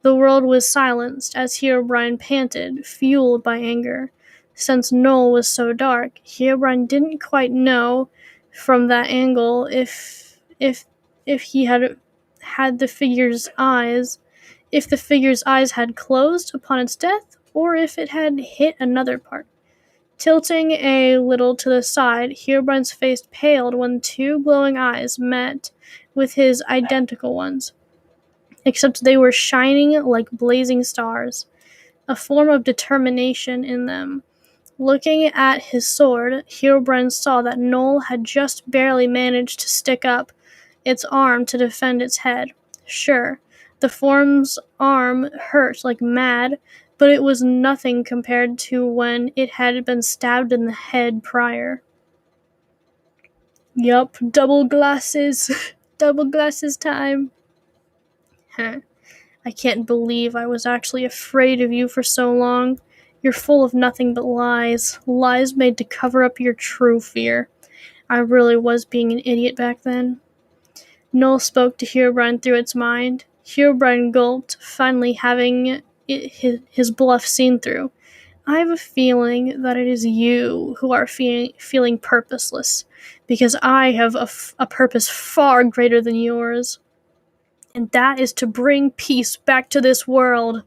Speaker 1: The world was silenced as Herobrine panted, fueled by anger. Since Noel was so dark, Herobrine didn't quite know from that angle if he had the figure's eyes, if the figure's eyes had closed upon its death, or if it had hit another part. Tilting a little to the side, Herobrine's face paled when two glowing eyes met with his identical ones, except they were shining like blazing stars, a form of determination in them. Looking at his sword, Herobrine saw that Noel had just barely managed to stick up its arm to defend its head. Sure, the form's arm hurt like mad, but it was nothing compared to when it had been stabbed in the head prior. Yup, double glasses. Double glasses time. I can't believe I was actually afraid of you for so long. You're full of nothing but lies. Lies made to cover up your true fear. I really was being an idiot back then. Noel spoke to Herobrine through its mind. Herobrine gulped, finally having his bluff seen through. I have a feeling that it is you who are feeling purposeless, because I have a purpose far greater than yours. And that is to bring peace back to this world.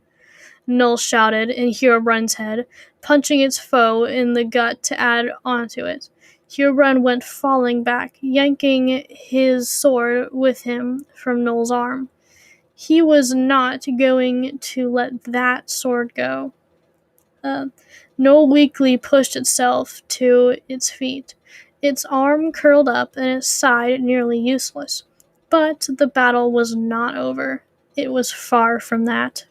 Speaker 1: Noel shouted in Herobrine's head, punching its foe in the gut to add onto it. Herobrine went falling back, yanking his sword with him from Noel's arm. He was not going to let that sword go. Noel weakly pushed itself to its feet, its arm curled up and its side nearly useless. But the battle was not over. It was far from that.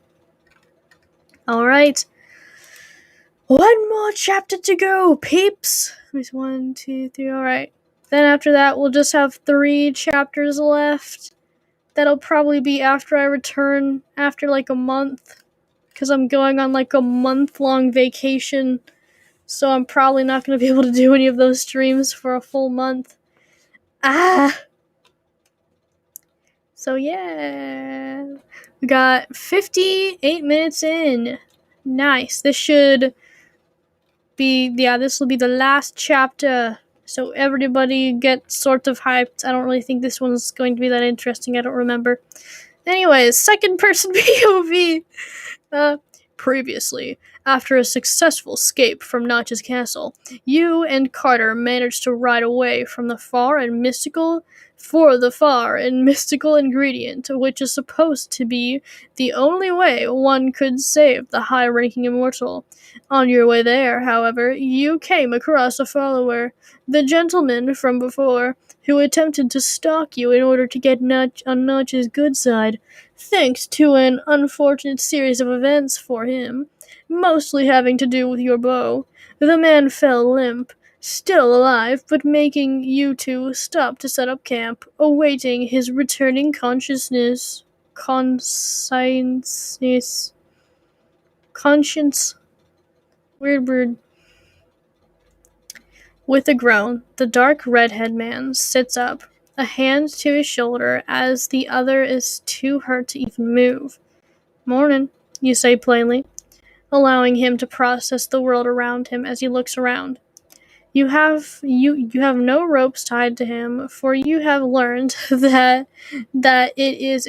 Speaker 1: Alright. One more chapter to go, peeps! There's 1, 2, 3, alright. Then after that, we'll just have 3 chapters left. That'll probably be after I return after like a month. Because I'm going on like a month-long vacation so I'm probably not going to be able to do any of those streams for a full month. So yeah, we got 58 minutes in. Nice. This will be the last chapter. So everybody gets sort of hyped. I don't really think this one's going to be that interesting. I don't remember. Anyways, second person POV. Previously, after a successful escape from Notch's castle, you and Carter managed to ride away from the far and mystical ingredient, which is supposed to be the only way one could save the high-ranking immortal. On your way there, however, you came across a follower, the gentleman from before, who attempted to stalk you in order to get on Notch's good side, thanks to an unfortunate series of events for him, mostly having to do with your bow. The man fell limp, still alive, but making you two stop to set up camp, awaiting his returning conscience. Weird word. With a groan, the dark redhead man sits up, a hand to his shoulder as the other is too hurt to even move. "Mornin'," you say plainly, allowing him to process the world around him as he looks around. You have no ropes tied to him, for you have learned that it is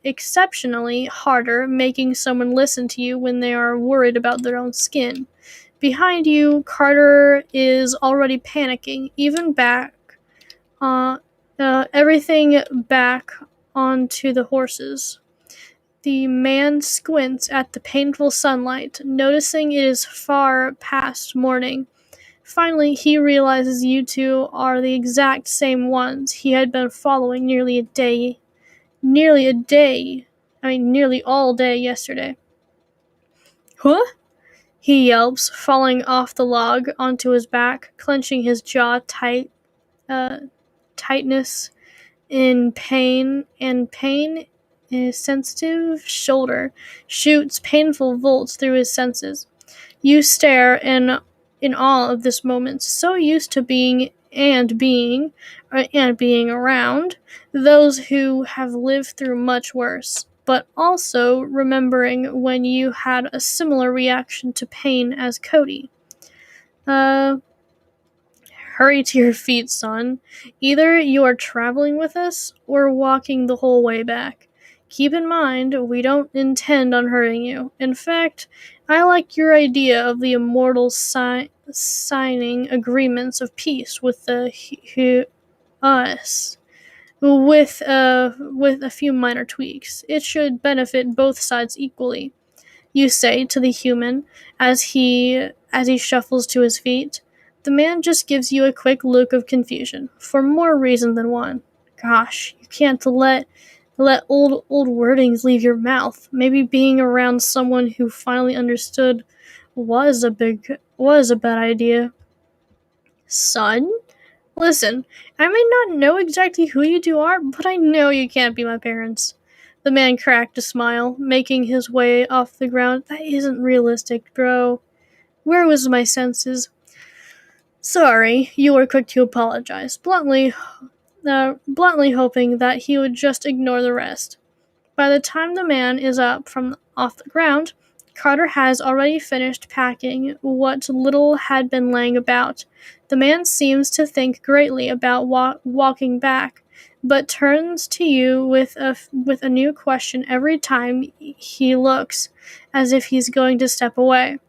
Speaker 1: exceptionally harder making someone listen to you when they are worried about their own skin. Behind you, Carter is already panicking, everything back onto the horses. The man squints at the painful sunlight, noticing it is far past morning. Finally, he realizes you two are the exact same ones he had been following nearly all day yesterday. "Huh?" he yelps, falling off the log onto his back, clenching his jaw tightness in pain, and pain in his sensitive shoulder shoots painful volts through his senses. You stare in awe of this moment, so used to being around those who have lived through much worse, but also remembering when you had a similar reaction to pain as Cody. Hurry to your feet, son. Either you are traveling with us or walking the whole way back. Keep in mind, we don't intend on hurting you. In fact, I like your idea of the immortals signing agreements of peace with us. With a few minor tweaks. It should benefit both sides equally, you say to the human as he shuffles to his feet. The man just gives you a quick look of confusion, for more reason than one. Gosh, you can't let old wordings leave your mouth. Maybe being around someone who finally understood was a bad idea. Son? Listen, I may not know exactly who you two are, but I know you can't be my parents. The man cracked a smile, making his way off the ground. That isn't realistic, bro. Where was my senses? Sorry, you were quick to apologize, bluntly hoping that he would just ignore the rest. By the time the man is up from off the ground, Carter has already finished packing what little had been laying about. The man seems to think greatly about walking back, but turns to you with a new question every time he looks, as if he's going to step away.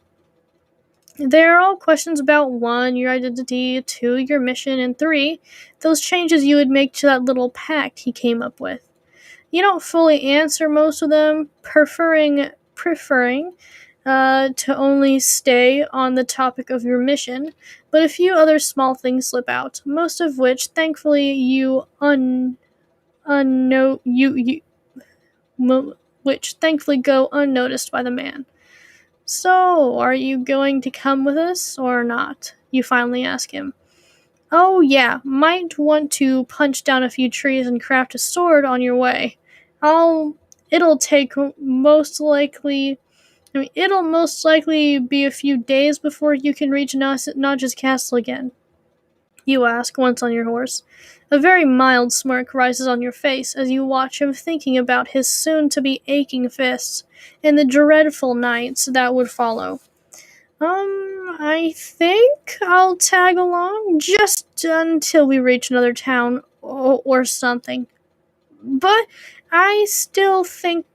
Speaker 1: They're all questions about 1, your identity, 2, your mission, and 3, those changes you would make to that little pact he came up with. You don't fully answer most of them, preferring to only stay on the topic of your mission, but a few other small things slip out, most of which, thankfully, which thankfully go unnoticed by the man. So, are you going to come with us or not? You finally ask him. Oh yeah, might want to punch down a few trees and craft a sword on your way. It'll take most likely mean, it'll most likely be a few days before you can reach Notch's castle again, you ask, once on your horse. A very mild smirk rises on your face as you watch him thinking about his soon-to-be aching fists and the dreadful nights that would follow. I think I'll tag along just until we reach another town or something. But I still think,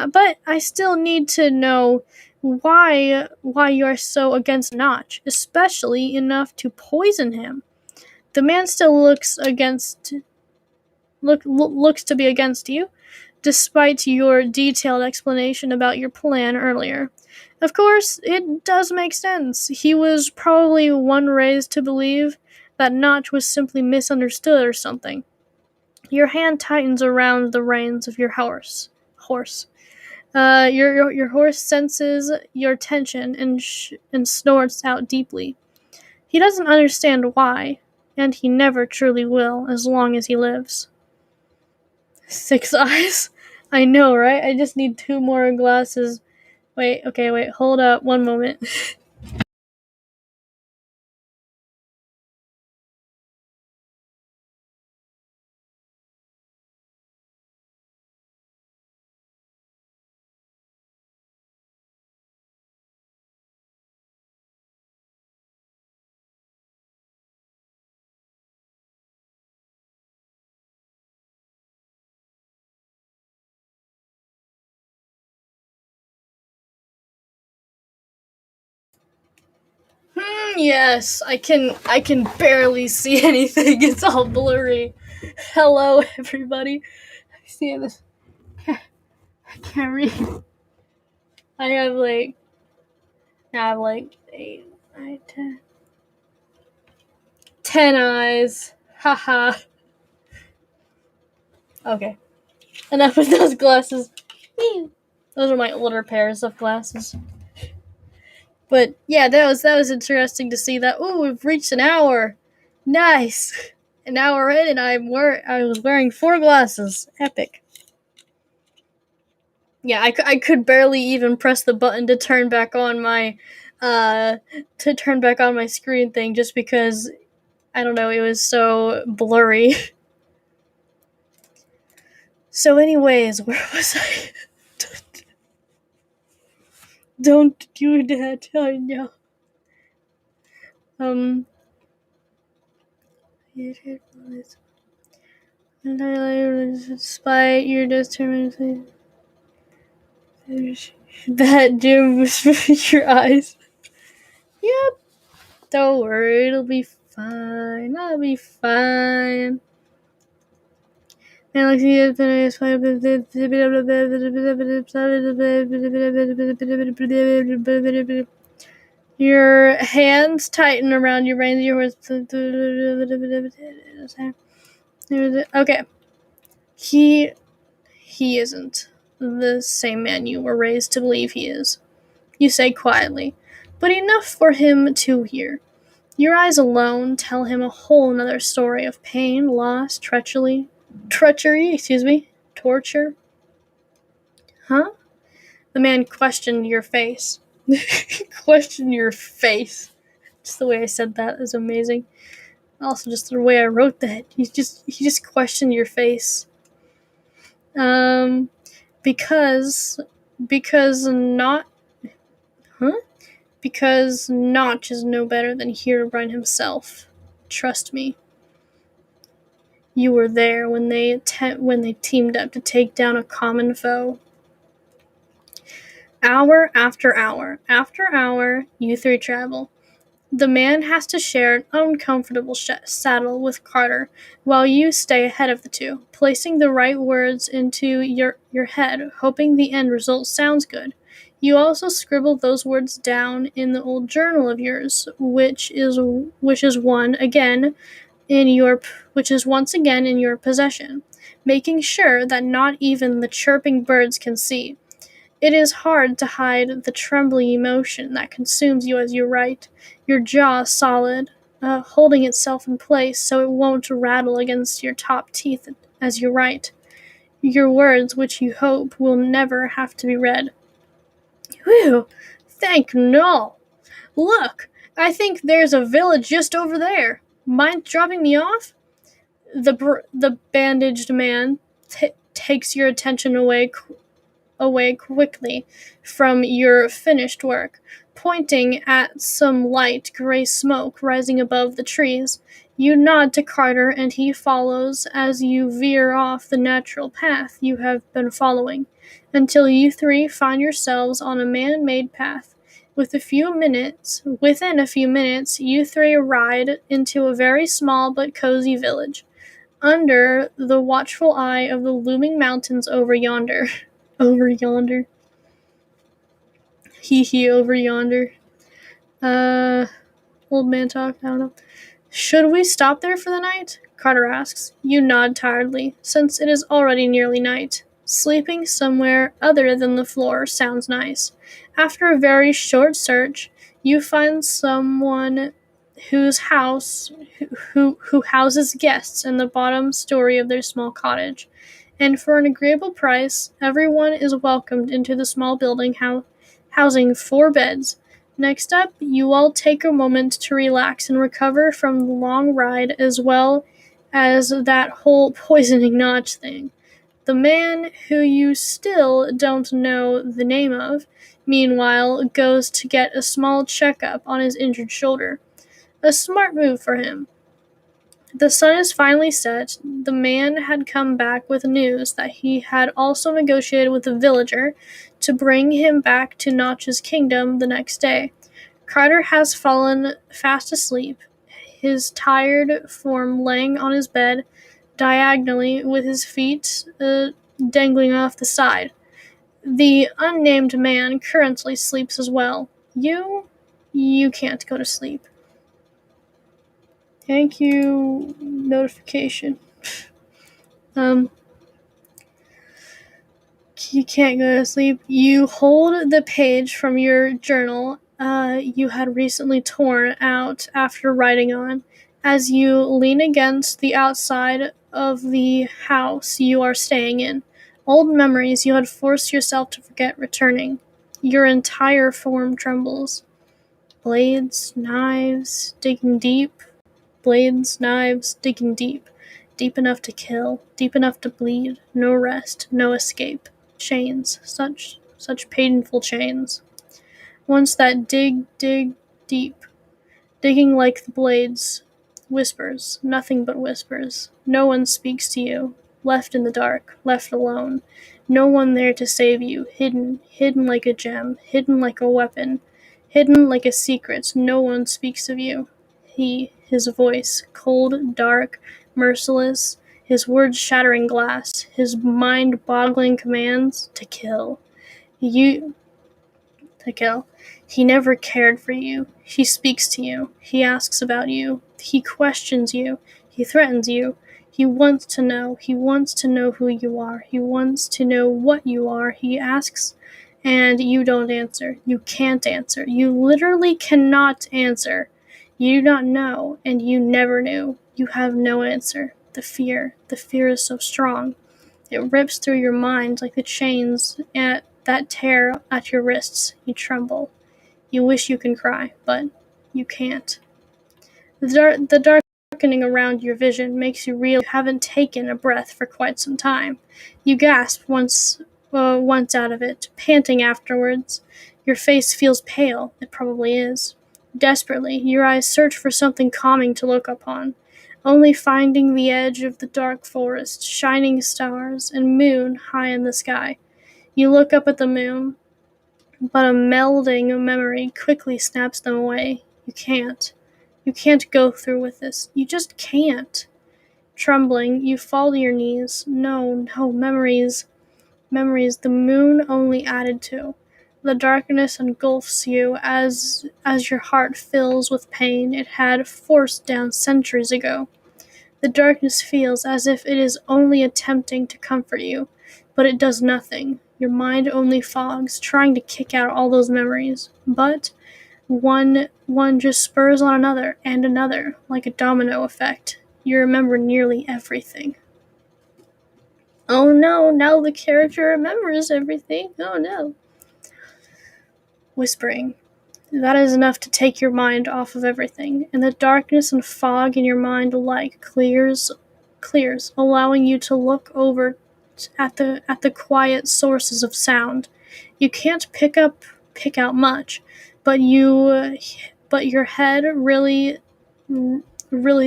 Speaker 1: but I still need to know why you are so against Notch, especially enough to poison him. The man still looks to be against you, despite your detailed explanation about your plan earlier. Of course, it does make sense. He was probably one raised to believe that Notch was simply misunderstood or something. Your hand tightens around the reins of your horse. Your horse senses your tension and snorts out deeply. He doesn't understand why, and he never truly will as long as he lives. 6 eyes? I know, right? I just need 2 more glasses. Wait, hold up, one moment. Yes, I can barely see anything. It's all blurry. Hello, everybody. See this? I can't read. I have like 8, 9, 10 eyes. Haha. Okay. Enough with those glasses. Those are my older pairs of glasses. But yeah, that was interesting to see that. Ooh, we've reached an hour. Nice. An hour in, and I was wearing 4 glasses. Epic. Yeah, I could barely even press the button to turn back on my screen thing just because I don't know, it was so blurry. So anyways, where was I? Don't do that, I know. Despite your determination, that Jim was your eyes. Yep. Don't worry, it'll be fine. I'll be fine. And your hands tighten around your reins. Your horse. Okay. He isn't the same man you were raised to believe he is. You say quietly, but enough for him to hear. Your eyes alone tell him a whole nother story of pain, loss, treachery, torture. Huh? The man questioned your face. Questioned your face. Just the way I said that is amazing. Also, just the way I wrote that. He just questioned your face. Because not, huh? Because Notch is no better than Herobrine himself. Trust me. You were there when they teamed up to take down a common foe. Hour after hour after hour, you 3 travel. The man has to share an uncomfortable saddle with Carter, while you stay ahead of the 2, placing the right words into your head, hoping the end result sounds good. You also scribble those words down in the old journal of yours, which is once again in your possession, making sure that not even the chirping birds can see. It is hard to hide the trembling emotion that consumes you as you write, your jaw solid, holding itself in place so it won't rattle against your top teeth as you write. Your words, which you hope will never have to be read. Whew! Thank no! Look! I think there's a village just over there. Mind dropping me off? The bandaged man takes your attention away quickly from your finished work, pointing at some light gray smoke rising above the trees. You nod to Carter, and he follows as you veer off the natural path you have been following, until you three find yourselves on a man-made path. Within a few minutes, you three ride into a very small but cozy village, under the watchful eye of the looming mountains over yonder. Over yonder. Hee hee, over yonder. Old man talk, I don't know. Should we stop there for the night? Carter asks. You nod tiredly, since it is already nearly night. Sleeping somewhere other than the floor sounds nice. After a very short search, you find someone whose house who houses guests in the bottom story of their small cottage, and for an agreeable price, everyone is welcomed into the small building housing 4 beds. Next up, you all take a moment to relax and recover from the long ride, as well as that whole poisoning Notch thing. The man, who you still don't know the name of, meanwhile goes to get a small checkup on his injured shoulder. A smart move for him. The sun is finally set. The man had come back with news that he had also negotiated with a villager to bring him back to Notch's kingdom the next day. Carter has fallen fast asleep, his tired form laying on his bed diagonally with his feet dangling off the side. The unnamed man currently sleeps as well. You can't go to sleep. Thank you, notification. You can't go to sleep. You hold the page from your journal you had recently torn out after writing on, as you lean against the outside of the house you are staying in. Old memories you had forced yourself to forget returning. Your entire form trembles. Blades, knives, digging deep. Blades, knives, digging deep. Deep enough to kill, deep enough to bleed. No rest, no escape. Chains, such painful chains. Ones that dig deep, digging like the blades. Whispers, nothing but whispers. No one speaks to you. Left in the dark, left alone. No one there to save you. Hidden like a gem, hidden like a weapon, hidden like a secret. No one speaks of you. His voice, cold, dark, merciless, his words shattering glass, his mind-boggling commands to kill. To kill. He never cared for you. He speaks to you. He asks about you. He questions you. He threatens you. He wants to know. He wants to know who you are. He wants to know what you are. He asks, and you don't answer. You can't answer. You literally cannot answer. You do not know, and you never knew. You have no answer. The fear is so strong. It rips through your mind like the chains that tear at your wrists. You tremble. You wish you can cry, but you can't. The darkening around your vision makes you realize you haven't taken a breath for quite some time. You gasp once out of it, panting afterwards. Your face feels pale. It probably is. Desperately, your eyes search for something calming to look upon, only finding the edge of the dark forest, shining stars, and moon high in the sky. You look up at the moon, but a melding memory quickly snaps them away. You can't. You can't go through with this. You just can't. Trembling, you fall to your knees. No, memories. Memories the moon only added to. The darkness engulfs you as your heart fills with pain it had forced down centuries ago. The darkness feels as if it is only attempting to comfort you, but it does nothing. Your mind only fogs, trying to kick out all those memories. But one just spurs on another and another, like a domino effect. You remember nearly everything. Oh no, now the character remembers everything. Oh no. whispering. That is enough to take your mind off of everything, and the darkness and fog in your mind alike clears, allowing you to look over at the quiet sources of sound. You can't pick out much, but your head really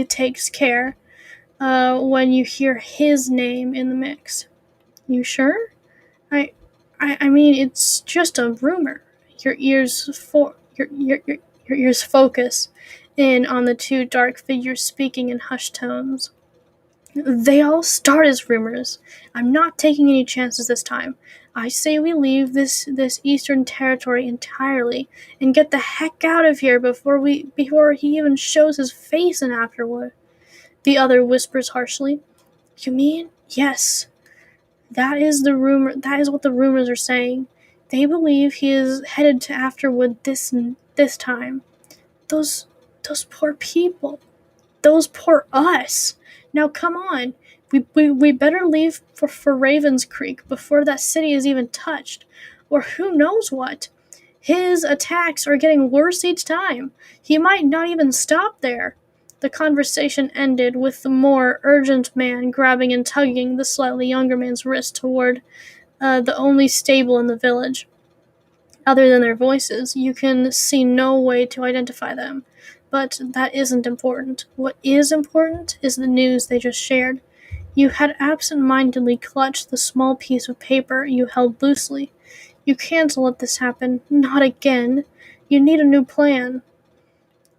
Speaker 1: takes care when you hear his name in the mix. You sure? I mean, it's just a rumor. Your ears your ears focus in on the two dark figures speaking in hushed tones. They all start as rumors. I'm not taking any chances this time. I say we leave this eastern territory entirely and get the heck out of here before he even shows his face in Afterwood. The other whispers harshly. You mean? Yes. That is what the rumors are saying. They believe he is headed to Afterwood this time. Those poor people. Those poor us. Now come on. We better leave for Ravens Creek before that city is even touched. Or who knows what. His attacks are getting worse each time. He might not even stop there. The conversation ended with the more urgent man grabbing and tugging the slightly younger man's wrist toward the only stable in the village. Other than their voices, you can see no way to identify them. But that isn't important. What is important is the news they just shared. You had absent-mindedly clutched the small piece of paper you held loosely. You can't let this happen. Not again. You need a new plan.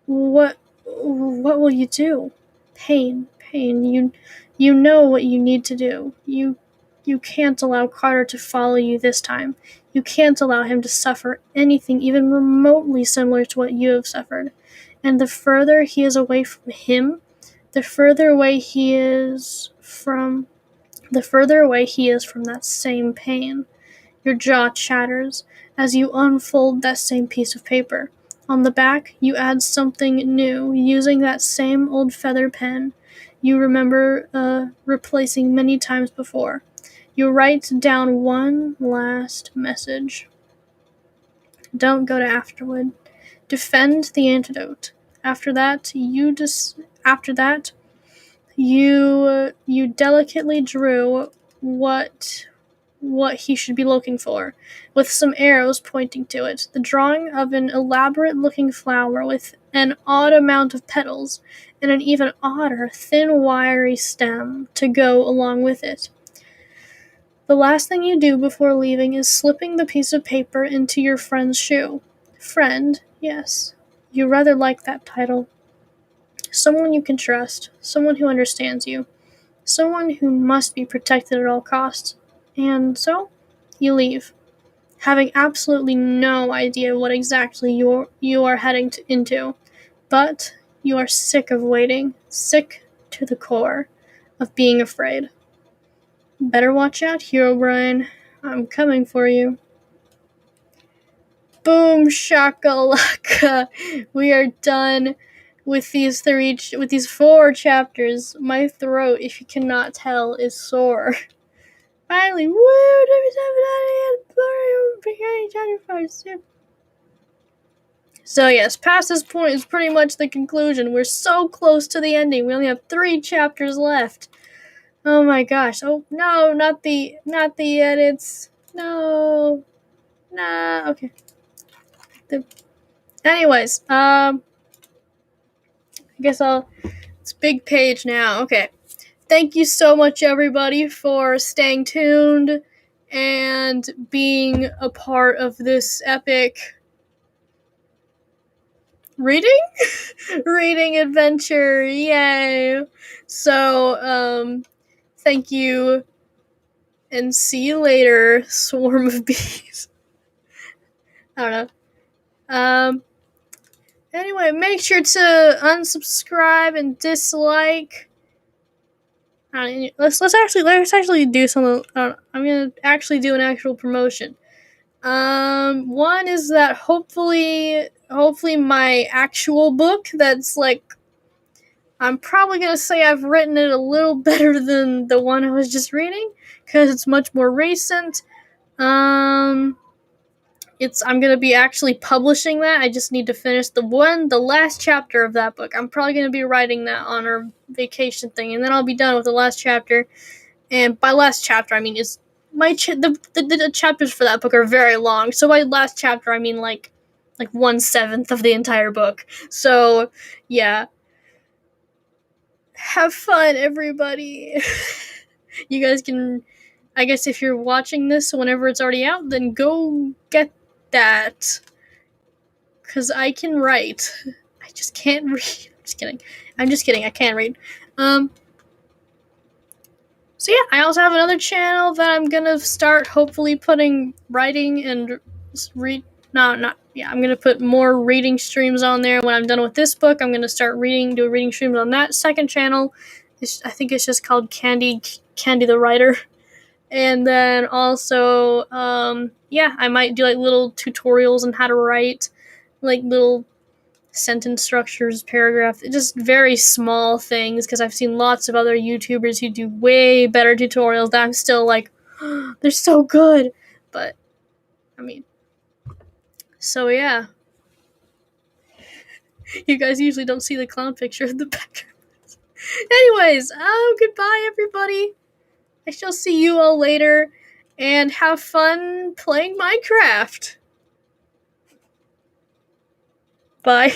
Speaker 1: What will you do? Pain. You know what you need to do. You can't allow Carter to follow you this time. You can't allow him to suffer anything even remotely similar to what you have suffered. And the further he is away from him, the further away he is from that same pain. Your jaw chatters as you unfold that same piece of paper. On the back, you add something new, using that same old feather pen you remember replacing many times before. You write down one last message. Don't go to Afterwood. Defend the antidote. After that, you delicately drew what he should be looking for, with some arrows pointing to it. The drawing of an elaborate-looking flower with an odd amount of petals, and an even odder, thin, wiry stem to go along with it. The last thing you do before leaving is slipping the piece of paper into your friend's shoe. Friend, yes. You rather like that title. Someone you can trust, someone who understands you, someone who must be protected at all costs. And so, you leave, having absolutely no idea what exactly you are heading into, but you are sick of waiting, sick to the core of being afraid. Better watch out, Herobrine. I'm coming for you. Boom shakalaka. We are done with these 4 chapters. My throat, if you cannot tell, is sore. Finally, woo! So yes, past this point is pretty much the conclusion. We're so close to the ending. We only have 3 chapters left. Oh my gosh. Oh no, not the edits. No. Nah. Okay. Anyways, I guess it's big page now. Okay. Thank you so much, everybody, for staying tuned and being a part of this epic reading adventure. Yay. So, thank you, and see you later, swarm of bees. I don't know. Anyway, make sure to unsubscribe and dislike. Let's actually do something. I'm gonna actually do an actual promotion. One is that hopefully my actual book that's like, I'm probably gonna say I've written it a little better than the one I was just reading, because it's much more recent. I'm gonna be actually publishing that. I just need to finish the last chapter of that book. I'm probably gonna be writing that on our vacation thing, and then I'll be done with the last chapter. And by last chapter, I mean it's the chapters for that book are very long. So by last chapter, I mean like 1/7 of the entire book. So yeah, have fun, everybody. You guys can, I guess, if you're watching this whenever it's already out, then go get that. Because I can write. I just can't read. I'm just kidding. I can't read. So yeah, I also have another channel that I'm gonna start hopefully putting writing and I'm gonna put more reading streams on there. When I'm done with this book, I'm gonna start do reading streams on that second channel. I think it's just called Candy the Writer. And then also, I might do like little tutorials on how to write, like little sentence structures, paragraph, just very small things, because I've seen lots of other YouTubers who do way better tutorials that I'm still like, oh, they're so good. But, I mean, so yeah. You guys usually don't see the clown picture in the background. Anyways, goodbye, everybody. I shall see you all later, and have fun playing Minecraft. Bye.